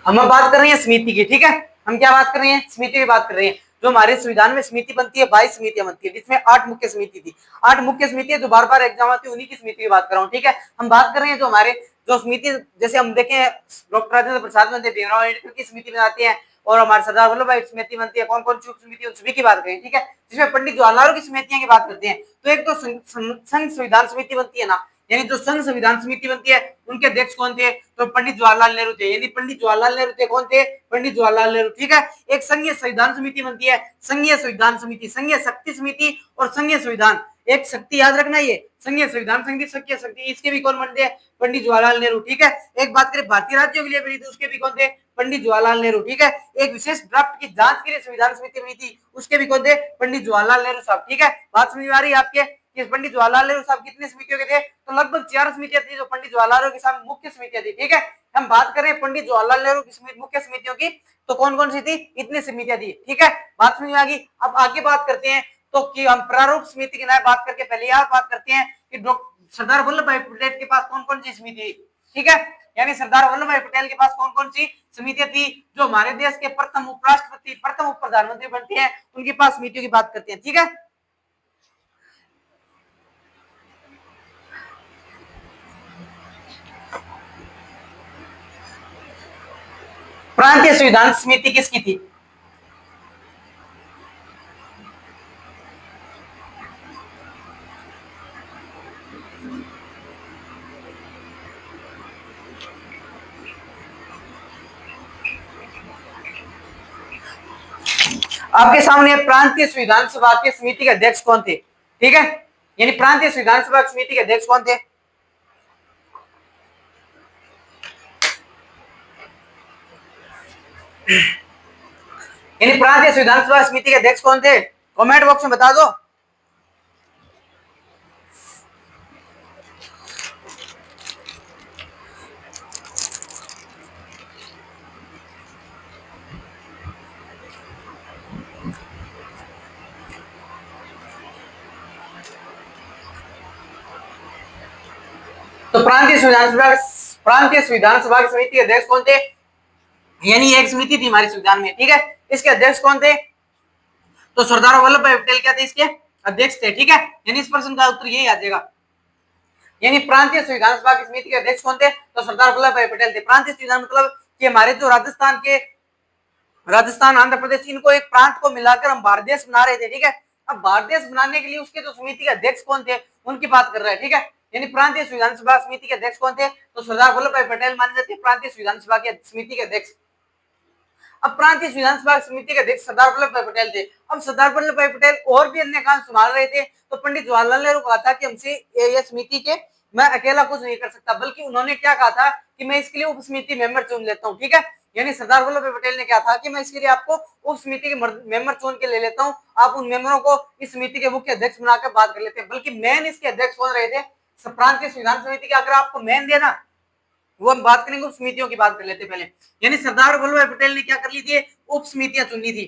हम बात कर रहे हैं समिति की, ठीक है। हम क्या बात कर रहे हैं, समिति की बात कर रहे हैं। जो हमारे संविधान में समिति बनती है, 22 समितियां बनती है, जिसमें 8 मुख्य समिति थी। 8 मुख्य समिति है जो बार बार एग्जाम आती है, उन्हीं की समिति की बात कर रहा हूँ, ठीक है। हम बात कर रहे हैं जो हमारे जो समिति, जैसे हम देखें डॉक्टर राजेंद्र प्रसाद बनते हैं, भीमराव अम्बेडकर की समिति बनाते हैं, और हमारे सरदार वल्लभ भाई समिति बनती है, कौन कौन सी समिति, सभी की बात करें, ठीक है। जिसमें पंडित जवाहरलाल की समितियां की बात करते हैं, तो एक तो संघ संविधान समिति बनती है ना, यानी जो संघ संविधान समिति बनती है, उनके अध्यक्ष कौन थे, तो पंडित जवाहरलाल नेहरू थे। यानी पंडित जवाहरलाल नेहरू थे, कौन थे, पंडित जवाहरलाल नेहरू, ठीक है। एक संघीय संविधान समिति बनती है, संघीय संविधान समिति, संघीय शक्ति समिति और संघीय संविधान। एक शक्ति याद रखना, ये संघीय संविधान समिति, संघीय शक्ति, इसके भी कौन बनते हैं, पंडित जवाहरलाल नेहरू, ठीक है। एक बात करें भारतीय राज्यों के लिए बनी थी, उसके भी कौन थे, पंडित जवाहरलाल नेहरू, ठीक है। एक विशेष ड्राफ्ट की जांच के लिए संविधान समिति बनी थी, उसके भी कौन थे, पंडित जवाहरलाल नेहरू साहब, ठीक है। बात समझ में आ रही है आपके, पंडित जवाहरलाल नेहरू साहब कितनी समितियों के थे, तो लगभग 4 समितियां थी जो पंडित जवाहरलाल नेहरू के साथ मुख्य समितियां थी, ठीक है। हम बात करें पंडित जवाहरलाल नेहरू की मुख्य समितियों की, तो कौन कौन सी थी, इतनी समितियां थी, ठीक है। बात समझ में आ गई। अब आगे बात करते हैं, तो कि हम प्रारूप समिति की बात करके पहले यह बात करते हैं कि सरदार वल्लभ भाई पटेल के पास कौन कौन सी समिति थी, ठीक है। यानी सरदार वल्लभ भाई पटेल के पास कौन कौन सी समितियां थी, जो हमारे देश के प्रथम उपराष्ट्रपति, प्रथम उप प्रधानमंत्री बनते हैं, उनके पास समितियों की बात करते हैं, ठीक है। प्रांतीय संविधान समिति किसकी थी, आपके सामने प्रांतीय संविधान सभा के समिति के अध्यक्ष कौन थे, ठीक है। यानी प्रांतीय संविधान सभा समिति के अध्यक्ष कौन थे, यानी प्रांतीय संविधान सभा समिति के अध्यक्ष कौन थे, कमेंट बॉक्स में बता दो। तो प्रांतीय संविधान सभा की समिति के अध्यक्ष कौन थे? यानी एक समिति थी हमारे संविधान में, ठीक है। इसके अध्यक्ष कौन थे? तो सरदार वल्लभ भाई पटेल क्या थे इसके अध्यक्ष थे, ठीक है। यानी इस प्रश्न का उत्तर यही आ जाएगा। यानी प्रांतीय संविधान सभा की समिति के अध्यक्ष कौन थे? तो सरदार वल्लभ भाई पटेल थे। प्रांतीय संविधान मतलब कि हमारे जो राजस्थान आंध्र प्रदेश इनको एक प्रांत को मिलाकर हम भारत देश बना रहे थे, ठीक है। अब भारत देश बनाने के लिए उसके जो समिति के अध्यक्ष कौन थे उनकी बात कर रहे हैं, ठीक है। यानी प्रांतीय संविधान सभा समिति के अध्यक्ष कौन थे? तो सरदार वल्लभ भाई पटेल माने जाते हैं प्रांतीय संविधान सभा के समिति के अध्यक्ष। अब प्रांतीय संविधान सभा समिति के अध्यक्ष सरदार वल्लभ भाई पटेल थे। अब सरदार वल्लभ भाई पटेल और भी अन्य काम संभाल रहे थे, तो पंडित जवाहरलाल नेहरू कहा था कि हमसे ये समिति के मैं अकेला कुछ नहीं कर सकता, बल्कि उन्होंने क्या कहा था कि मैं इसके लिए उप समिति मेंबर चुन लेता हूँ, ठीक है। यानी सरदार वल्लभ भाई पटेल ने क्या था कि मैं इसके लिए आपको उप समिति के मेंबर चुन के ले लेता हूँ, आप उन मेंबरों को इस समिति के मुख्य अध्यक्ष बनाकर बात कर लेते हैं। बल्कि मेन इसके अध्यक्ष कौन रहे थे? प्रांतीय संविधान समिति के। अगर आपको मेन देना वो हम बात करेंगे, उप समितियों की बात कर लेते पहले। यानी सरदार वल्लभ भाई पटेल ने क्या कर ली थी? उप समितियां चुनी थी,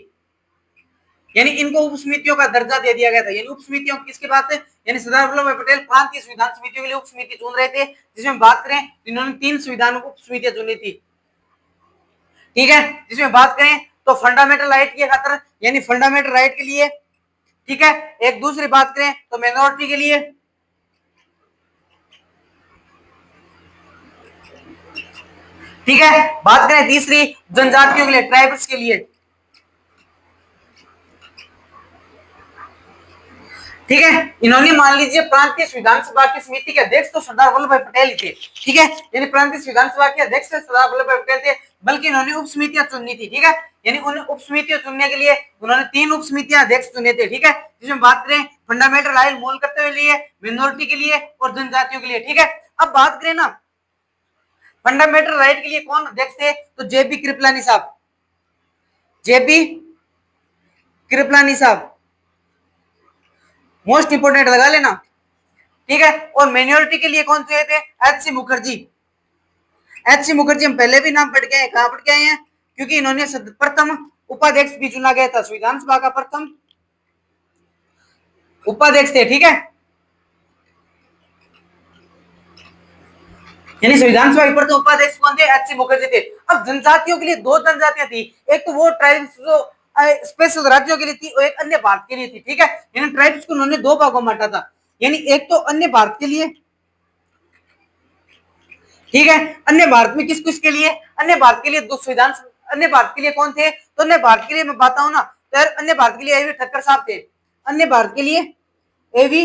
यानी इनको उप समितियों का दर्जा दे दिया गया था। यानी उप समितियों किसकी बात है? यानी सरदार वल्लभ भाई पटेल प्रांतीय संविधान समितियों के लिए उप समिति चुन रहे थे, जिसमें बात करें इन्होंने 3 संविधान उप समितियां चुनी थी, ठीक है। जिसमें बात करें तो फंडामेंटल राइट की खातर, यानी फंडामेंटल राइट के लिए, ठीक है। एक दूसरी बात करें तो माइनॉरिटी के लिए, ठीक है। बात करें तीसरी जनजातियों के लिए, ट्राइब्स के लिए, ठीक है। इन्होंने मान लीजिए प्रांतीय संविधान सभा की समिति के अध्यक्ष तो सरदार वल्लभ भाई पटेल ही थे, ठीक है। यानी प्रांतीय संविधान सभा के अध्यक्ष सरदार वल्लभ भाई पटेल थे, बल्कि इन्होंने उप समितियां चुननी थी, ठीक है। यानी उन उप समितियां चुनने के लिए उन्होंने 3 उप समितियां अध्यक्ष चुने थे, ठीक है। जिसमें बात करें फंडामेंटल राइट मूल करते हुए लिए, मिनोरिटी के लिए और जनजातियों के लिए, ठीक है। अब बात करें ना फंडामेंटल राइट के लिए कौन अध्यक्ष थे? तो जेबी कृपलानी साहब, जेबी कृपलानी साहब, मोस्ट इंपोर्टेंट लगा लेना, ठीक है। और माइनॉरिटी के लिए कौन से थे? एच.सी. मुखर्जी। एच.सी. मुखर्जी हम पहले भी नाम पढ़ के आए, कहां पढ़ के आए हैं? क्योंकि इन्होंने प्रथम उपाध्यक्ष भी चुना गया था, संविधान सभा का प्रथम उपाध्यक्ष थे, ठीक है। यानी संविधान सभा के प्रथम उपाध्यक्ष कौन थे? एच.सी. मुखर्जी थे। अब जनजातियों के लिए 2 जनजातियां थी, एक तो वो ट्राइब्स जो स्पेशल राज्यों के लिए थी और एक अन्य भारत के लिए थी, ठीक है। यानी ट्राइब्स को उन्होंने 2 भागों में बांटा था, यानी एक तो अन्य भारत के लिए, ठीक है। अन्य भारत में किस किस के लिए? अन्य भारत के लिए 2 संविधान, अन्य भारत के लिए कौन थे? तो अन्य भारत के लिए मैं बताऊं ना, तो अन्य भारत के लिए एवी ठक्कर साहब थे, अन्य भारत के लिए एवी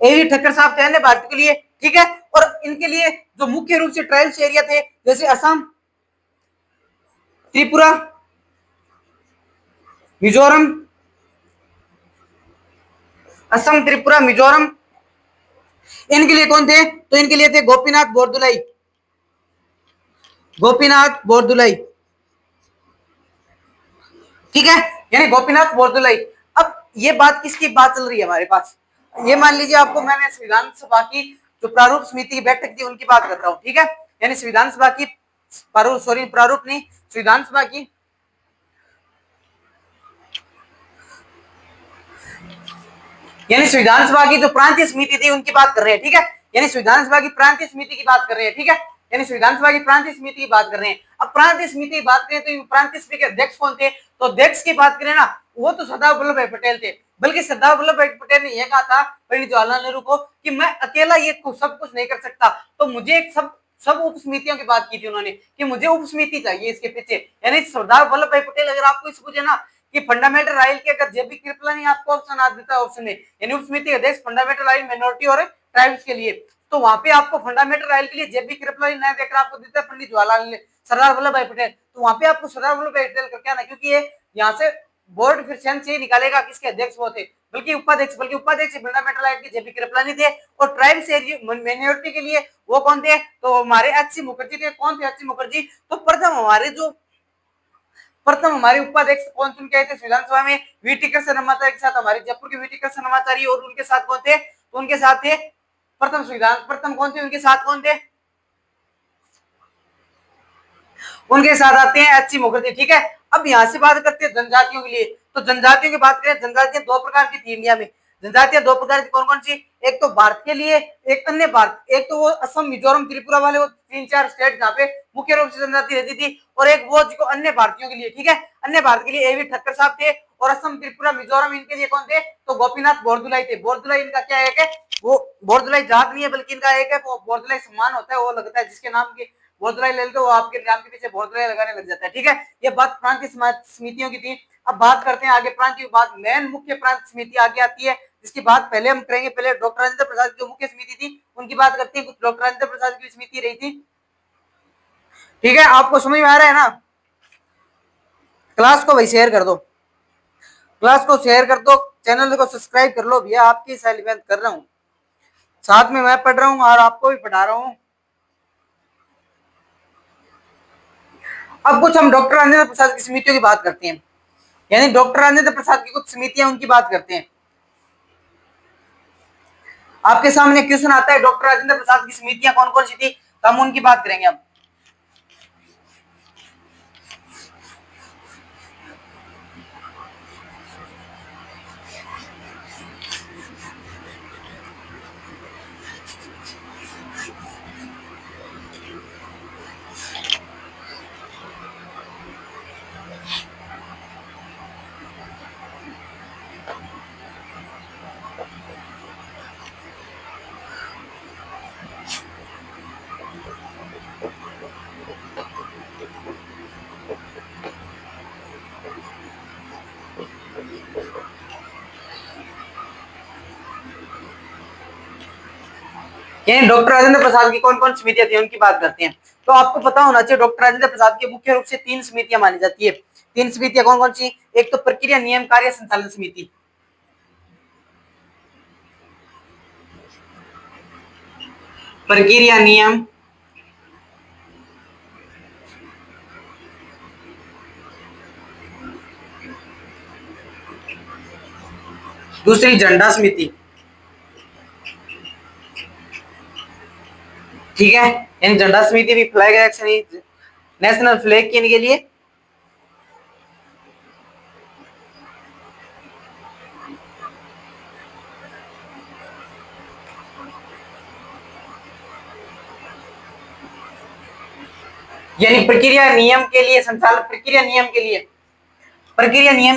एवी ठक्कर साहब थे अन्य भारत के लिए, ठीक है। और इनके लिए जो मुख्य रूप से ट्राइबल्स एरिया थे, जैसे असम, त्रिपुरा, मिजोरम, असम, त्रिपुरा, मिजोरम, इनके लिए कौन थे? तो इनके लिए थे गोपीनाथ बोरदुलाई, गोपीनाथ बोरदुलाई, ठीक है। यानी गोपीनाथ बोरदुलाई। अब ये बात किसकी बात चल रही है हमारे पास? ये मान लीजिए आपको मैंने संविधान सभा की जो प्रारूप समिति की बैठक थी उनकी बात कर रहा हूं, ठीक है। यानी संविधान सभा की प्रारूप नहीं, संविधान सभा की यानी संविधान सभा की जो प्रांतीय समिति थी उनकी बात कर रहे हैं, ठीक है। यानी संविधान सभा की प्रांतीय समिति की बात कर रहे हैं, ठीक है। यानी संविधान सभा की प्रांतीय समिति की बात कर रहे हैं। अब प्रांतीय समिति की बात करें तो प्रांतीय समिति के अध्यक्ष कौन थे? तो अध्यक्ष की बात करें ना, वो तो सरदार वल्लभ भाई पटेल थे। बल्कि सरदार वल्लभ भाई पटेल ने यह कहा था पंडित जवाहरलाल नेहरू को कि मैं अकेला ये सब कुछ नहीं कर सकता, तो मुझे एक सब उप समितियों की बात की थी उन्होंने कि मुझे उप समिति चाहिए इसके पीछे। यानी सरदार वल्लभ भाई पटेल, अगर आपको इस पूछे ना कि फंडामेंटल राइट के अगर जेबी कृपलानी आपको ऑप्शन आ देता है ऑप्शन में, यानी उप समिति अध्यक्ष फंडामेंटल राइट मिनोरिटी और ट्राइब्स के लिए, तो वहां पे आपको फंडामेंटल राइट के लिए जेबी कृपलानी ना देकर आपको देता है पंडित जवाहरलाल सरदार वल्लभ भाई पटेल, तो वहां पे आपको सरदार वल्लभ भाई पटेल का क्या ना, क्योंकि ये यहाँ से बोर्ड फिर स्वयं से निकालेगा किसके अध्यक्ष वो थे, बल्कि उपाध्यक्ष फंडामेंटल राइट के जेबी कृपलानी थे। और ट्राइब्स माइनॉरिटी के लिए वो कौन थे? तो हमारे एच.सी. मुखर्जी थे। कौन थे एच.सी. मुखर्जी? तो प्रथम हमारे उपाध्यक्ष कौन चुन के आए थे संविधान सभा में? वी.टी. कृष्णमाचारी के साथ हमारे जयपुर के वी.टी. कृष्णमाचारी, और उनके साथ कौन थे? तो उनके साथ थे प्रथम कौन थे? उनके साथ कौन थे? उनके साथ आते हैं एच.सी. मुखर्जी, ठीक है। अब यहाँ से बात करते हैं जनजातियों के लिए। तो जनजातियों की बात करें, जनजातियां 2 प्रकार की थी इंडिया में। जनजातियां दो प्रकार की कौन कौन सी, एक तो भारत के लिए, एक अन्य भारत, एक तो वो असम मिजोरम त्रिपुरा वाले वो 3-4 स्टेट जहाँ पे मुख्य रूप से जनजाति रहती थी, और एक वो जो अन्य भारतीयों के लिए, ठीक है, अन्य भारत के लिए एवी ठक्कर साहब थे, और असम त्रिपुरा मिजोरम इनके लिए कौन थे, तो गोपीनाथ बोरदुलाई थे। बोरदुलाई इनका क्या है, वो बोरदुलाई जात नहीं है बल्कि इनका एक है वो बोरदुलाई सम्मान होता है, वो लगता है जिसके नाम की बोरदुलाई ले लो, वो आपके नाम के पीछे बोरदुलाई लगाने लग जाता है, ठीक है। ये बात प्रांतीय समितियों की थी। अब बात करते हैं आगे प्रांतीय बात, मेन मुख्य प्रांत समिति आगे आती है, जिसकी बात पहले हम करेंगे। पहले डॉक्टर राजेंद्र प्रसाद की जो मुख्य समिति थी उनकी बात करते हैं। कुछ डॉक्टर राजेंद्र प्रसाद की समिति रही थी, ठीक है। आपको समझ में आ रहा है ना? क्लास को भाई शेयर कर दो, क्लास को शेयर कर दो, चैनल को सब्सक्राइब कर लो भैया, आपकी सैलरी मैं कर रहा हूँ, साथ में मैं पढ़ रहा हूँ और आपको भी पढ़ा रहा हूँ। अब कुछ हम डॉक्टर राजेंद्र प्रसाद की समितियों की बात करते हैं, यानी डॉक्टर राजेंद्र प्रसाद की कुछ समितियां उनकी बात करते हैं। आपके सामने क्वेश्चन आता है डॉक्टर राजेंद्र प्रसाद की समितियां कौन कौन सी थी, तो हम उनकी बात करेंगे अब। यानी डॉक्टर राजेंद्र प्रसाद की कौन कौन समितियां थी उनकी बात करते हैं। तो आपको पता होना चाहिए डॉक्टर राजेंद्र प्रसाद की मुख्य रूप से 3 समितियां मानी जाती है। 3 समितियां कौन कौन सी, एक तो प्रक्रिया नियम कार्य संचालन समिति, प्रक्रिया नियम, दूसरी झंडा समिति, ठीक है। यानी झंडा समिति भी फ्लैग एक्शन नेशनल फ्लैग के लिए, यानी प्रक्रिया नियम के लिए संचालन, प्रक्रिया नियम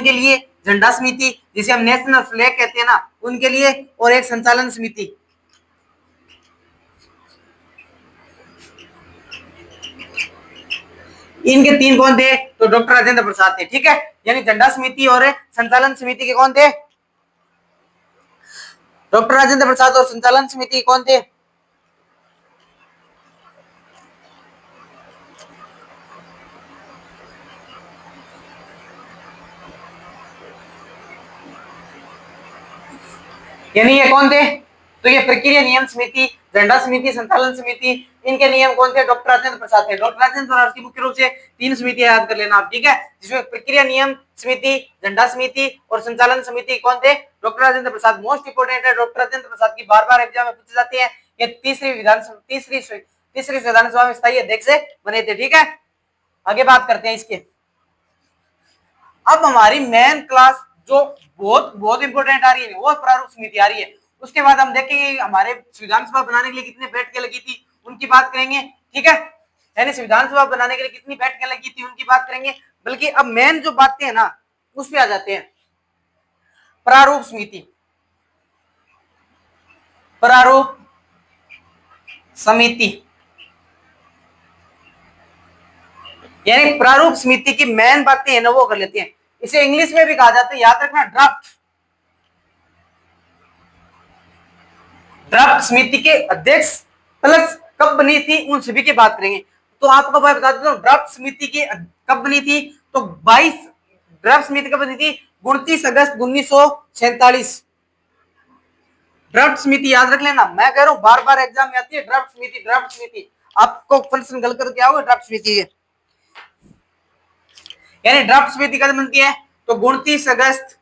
के लिए झंडा समिति जिसे हम नेशनल फ्लैग कहते हैं ना उनके लिए, और एक संचालन समिति। इनके 3 कौन थे, तो डॉक्टर राजेंद्र प्रसाद थे, ठीक है। यानी झंडा समिति और संचालन समिति के कौन थे, डॉक्टर राजेंद्र प्रसाद, और संचालन समिति कौन थे, यानी ये कौन थे, तो ये प्रक्रिया नियम समिति, झंडा समिति, संचालन समिति, इनके नियम कौन थे, डॉक्टर राजेंद्र प्रसाद थे। डॉक्टर राजेंद्र प्रसाद की मुख्य रूप से 3 समितियां याद कर लेना आप, ठीक है, जिसमें प्रक्रिया नियम समिति, झंडा समिति और संचालन समिति कौन थे, doctor Rajendra Prasad. Most important है, डॉक्टर राजेंद्र प्रसाद की बार-बार एग्जाम में पूछे जाते हैं। ये तीसरी विधानसभा में स्थायी अध्यक्ष बने थे, ठीक है। आगे बात करते हैं इसके। अब हमारी मेन क्लास जो बहुत बहुत इंपोर्टेंट आ रही है वो प्रारूप समिति आ रही है। उसके बाद हम देखेंगे हमारे संविधान सभा बनाने के लिए कितने बैठकें लगी थी उनकी बात करेंगे, ठीक है। यानी संविधान सभा बनाने के लिए कितनी बैठकें लगी थी उनकी बात करेंगे। बल्कि अब मेन जो बातें है ना उस पे आ जाते हैं। प्रारूप समिति, प्रारूप समिति यानी प्रारूप समिति की मेन बातें है ना वो कर लेते हैं। इसे इंग्लिश में भी कहा जाता है, याद रखना, ड्राफ्ट। ड्राफ्ट समिति के अध्यक्ष प्लस कब बनी थी उन सभी की बात करेंगे। तो आपको मैं बता देता हूँ ड्राफ्ट समिति की कब बनी थी, तो 22 ड्राफ्ट समिति कब बनी थी, 29 अगस्त 1947। ड्राफ्ट समिति याद रख लेना, मैं कह रहा हूँ बार बार एग्जाम में आती है ड्राफ्ट समिति, ड्राफ्ट समिति। आपको फंक्शन गल कर क्या होगा ड्राफ्ट समिति के, यानी ड्राफ्ट समिति कब बनती है, तो 29 अगस्त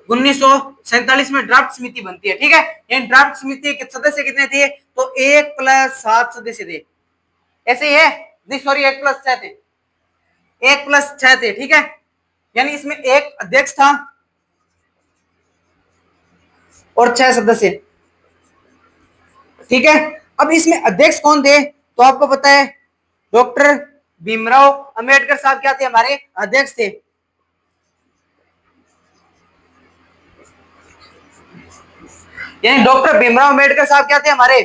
1947 में ड्राफ्ट समिति बनती है, ठीक है। यानी ड्राफ्ट समिति के सदस्य कितने थे, तो 1+7 सदस्य थे, ऐसे ही है नहीं, सॉरी 1+6 थे, 1+6 थे, ठीक है। यानी इसमें एक अध्यक्ष था, और 6 सदस्य। ठीक है, अब इसमें अध्यक्ष कौन थे? तो आपको पता है डॉक्टर भीमराव अंबेडकर साहब क्या थे? हमारे अध्यक्ष थे। यानी डॉक्टर भीमराव अंबेडकर साहब क्या थे? हमारे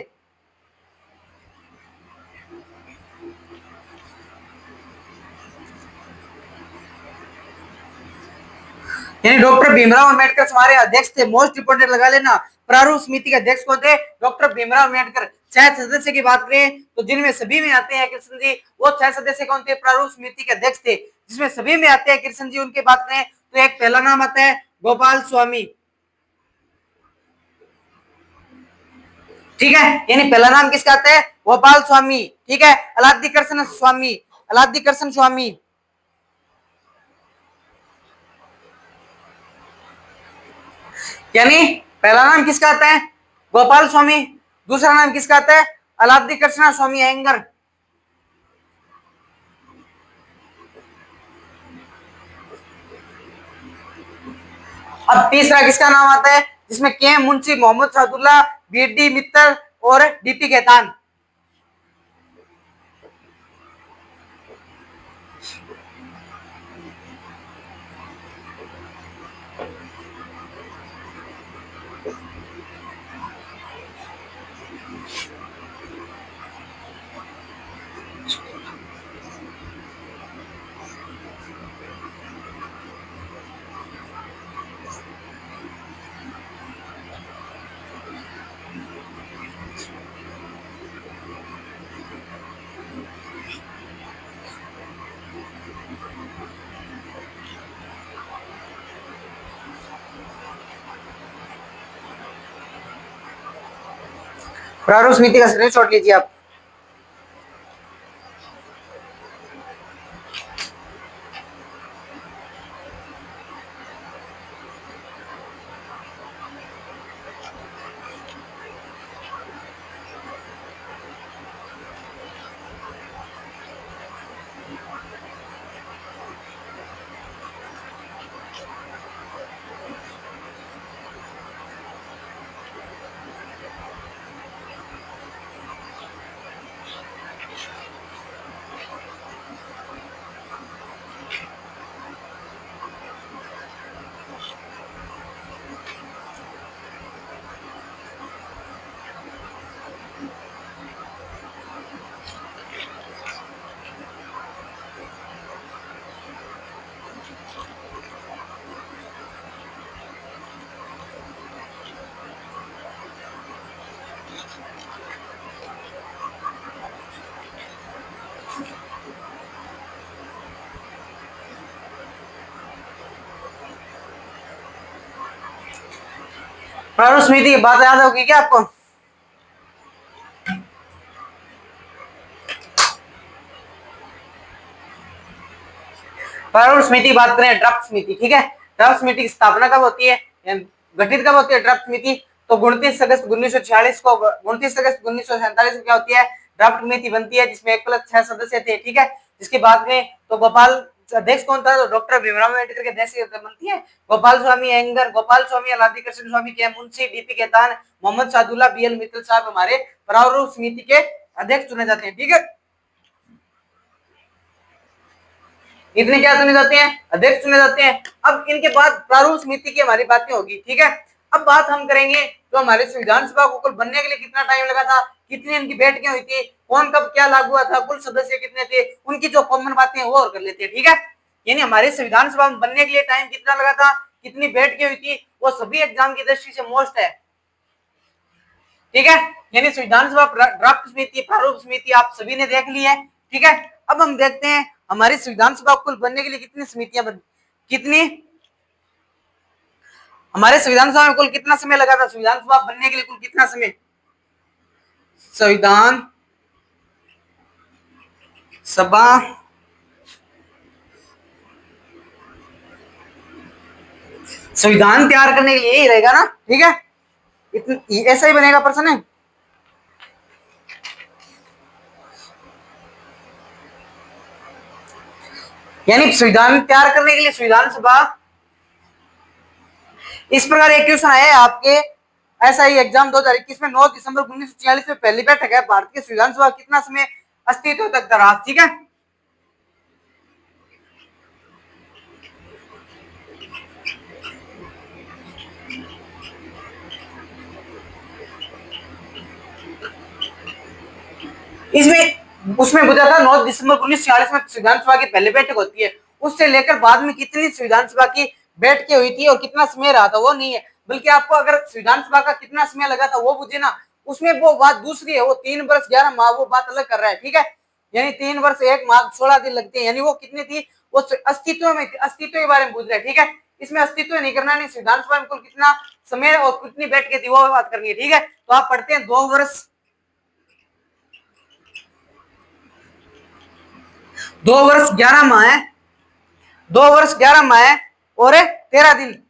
यानी डॉक्टर भीमराव अंबेडकर हमारे अध्यक्ष थे। मोस्ट इंपोर्टेंट लगा लेना, प्रारूप समिति के अध्यक्ष कौन थे? डॉक्टर भीमराव अंबेडकर। 6 सदस्य की बात करें तो जिनमें सभी में आते हैं कृष्ण जी, वो 6 सदस्य कौन थे? प्रारूप समिति के अध्यक्ष थे, जिसमें सभी में आते हैं कृष्ण जी। उनकी बात करें तो एक पहला नाम आता है गोपाल स्वामी। ठीक है, यानी पहला नाम किसका आता है? गोपाल स्वामी। ठीक है, अलादी कृष्ण स्वामी, अलादी कृष्ण स्वामी। यानी पहला नाम किसका आता है? गोपाल स्वामी। दूसरा नाम किसका आता है? अलादी कृष्ण स्वामी अयंगर। अब तीसरा किसका नाम आता है? जिसमें के मुंशी, मोहम्मद सादुल्ला, बीडी मित्तल और डीपी खेतान। प्रारूप समिति का स्क्रीनशॉट लीजिए आप। प्रारूप समिति की बात याद होगी क्या आपको? प्रारूप समिति की बात करें, ड्राफ्ट समिति। ठीक है, ड्राफ्ट समिति की स्थापना कब होती है, गठित कब होती है ड्राफ्ट समिति? तो 29 अगस्त 1946 को, 29 अगस्त 1947 को क्या होती है? ड्राफ्ट समिति बनती है, जिसमें 1+6 सदस्य थे। ठीक है, जिसकी बात करें तो गोपाल अध्यक्ष कौन था? तो डॉक्टर भीमराव अम्बेडकर के अध्यक्ष बनती है। गोपाल स्वामी अयंगर, गोपाल स्वामी, अलादी कृष्ण स्वामी, के मुंशी, डीपी खेतान, मोहम्मद सादुल्ला, बीएल मित्तल साहब हमारे प्रारूप समिति के अध्यक्ष चुने जाते हैं। ठीक है, इतने क्या चुने जाते हैं? अध्यक्ष चुने जाते हैं। अब इनके बाद प्रारूप समिति की हमारी बातें होगी। ठीक है, अब बात हम करेंगे तो हमारे संविधान सभा को कुल बनने के लिए कितना टाइम लगा था, कितनी इनकी बैठकें हुई थी, कौन कब क्या लागू हुआ था, कुल सदस्य कितने थे, उनकी जो कॉमन बातें हैं वो और कर लेते हैं। ठीक है, यानी हमारे संविधान सभा में बनने के लिए टाइम कितना लगा था, कितनी बैठकें हुई थी, वो सभी एग्जाम की दृष्टि से मोस्ट है। ठीक है, यानी संविधान सभा, ड्राफ्ट समिति, प्रारूप समिति आप सभी ने देख ली है। ठीक है, अब हम देखते हैं हमारी संविधान सभा कुल बनने के लिए कितनी समितियां कितनी हमारे संविधान सभा में कुल कितना समय लगा था? संविधान सभा बनने के लिए कुल कितना समय? संविधान सभा संविधान तैयार करने के लिए यही रहेगा ना। ठीक है, ऐसा ही बनेगा प्रश्न है। यानी संविधान तैयार करने के लिए संविधान सभा, इस प्रकार एक क्वेश्चन आया है आपके ऐसा ही एग्जाम 2021 में 9 दिसंबर 1946 में पहली बैठक है। भारतीय संविधान सभा कितना समय अस्तित्व तक रहा? ठीक है, इसमें उसमें पूछा था 9 दिसंबर 1946 में संविधान सभा की पहली बैठक होती है, उससे लेकर बाद में कितनी संविधान सभा की बैठकें हुई थी और कितना समय रहा था वो नहीं है, बल्कि आपको अगर संविधान सभा का कितना समय लगा था वो पूछे ना, उसमें वो बात दूसरी है, वो 3 वर्ष 11 माह वो बात अलग कर रहा है। ठीक है, यानी 3 वर्ष 1 माह 16 दिन लगते हैं, यानी वो कितनी थी, वो अस्तित्व में, अस्तित्व के बारे में पूछ रहे हैं। ठीक है, इसमें अस्तित्व नहीं करना, नहीं संविधान सभा में कुल कितना समय और कितनी बैठकें थी वो बात करनी है। ठीक है, तो आप पढ़ते हैं 2 वर्ष 11 माह है, 2 वर्ष 11 माह है और 13 दिन,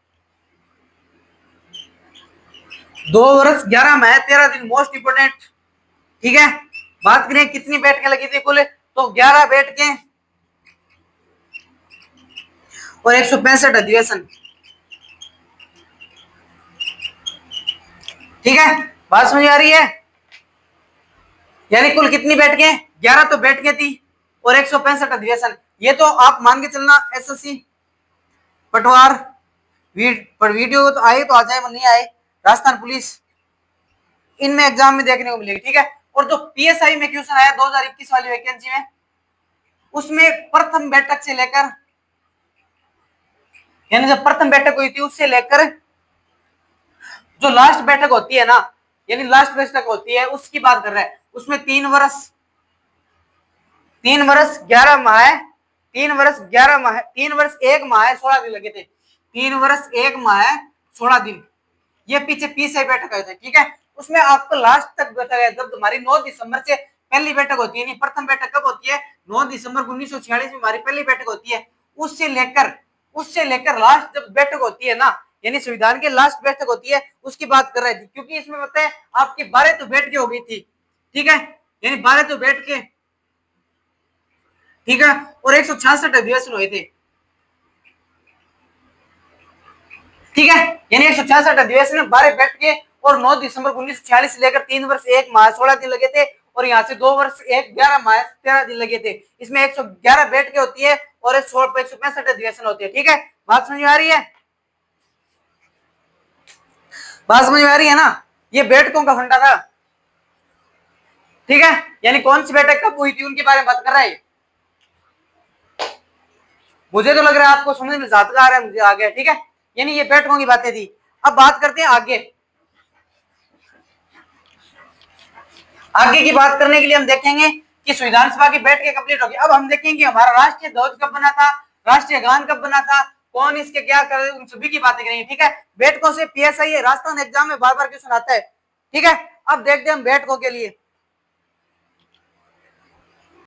2 वर्ष 11 माह 13 दिन, मोस्ट इंपोर्टेंट। ठीक है, बात करें कितनी बैठकें लगी थी कुल, तो 11 बैठकें और 165 अधिवेशन। ठीक है, बात समझ आ रही है? यानी कुल कितनी बैठकें, 11 तो बैठकें थी और 165 अधिवेशन। ये तो आप मान के चलना एसएससी पटवार पर वीडियो तो आए तो आ जाए, नहीं आए राजस्थान पुलिस, इनमें एग्जाम में देखने को मिलेगी। ठीक है, और जो पीएसआई में क्वेश्चन आया 2021 वाली वैकेंसी में, उसमें प्रथम बैठक से लेकर, यानी जब प्रथम बैठक हुई थी उससे लेकर जो लास्ट बैठक होती है ना, यानी लास्ट बैठक होती है उसकी बात कर रहा है, उसमें 3 वर्ष 11 माह, 3 वर्ष 11 माह, 3 वर्ष 1 माह 16 दिन लगे थे, 3 वर्ष 1 माह 16 दिन, ये पीछे पीछे बैठक हुई थी। ठीक है, उसमें आपको लास्ट तक बताया जब तुम्हारी 9 दिसंबर से पहली बैठक होती है, प्रथम बैठक कब होती है, 9 दिसंबर 1946 में हमारी पहली बैठक होती है, उससे लेकर लास्ट जब बैठक होती है ना, यानी संविधान की लास्ट बैठक होती है उसकी बात कर रहे थे, क्योंकि इसमें पता है आपकी 12 तो बैठकें हो गई थी। ठीक है, यानी 12 तो बैठकें, ठीक है, और 166 अधिवेशन हुए थे। ठीक है, यानी 166 अधिवेशन में 12 बैठकें और 9 दिसंबर 1946 से लेकर 3 वर्ष 1 माह 16 दिन लगे थे, और यहाँ से 2 वर्ष 1 11 माह 13 दिन लगे थे। इसमें 111 बैठकें होती है और 165 अधिवेशन होते हैं। ठीक है, बात समझ में आ रही है? बात समझ में आ रही है ना? ये बैठकों का फंडा था। ठीक है, यानी कौन सी बैठक कब हुई थी उनके बारे में बात कर रहा है। मुझे तो लग रहा है आपको समझ में ज्यादा आ रहा है, मुझे आ गया। ठीक है, यानी ये बैठकों की बातें थी। अब बात करते हैं आगे की बात करने के लिए हम देखेंगे कि संविधान सभा की बैठकें कंप्लीट होगी। अब हम देखेंगे हमारा राष्ट्रीय ध्वज कब बना था, राष्ट्रीय गान कब बना था, कौन इसके क्या करे, उन सभी की बातें करेंगे। ठीक है, बैठकों से पीएसआई राजस्थान एग्जाम में बार बार क्वेश्चन आता है। ठीक है, अब देखते हैं हम बैठकों के लिए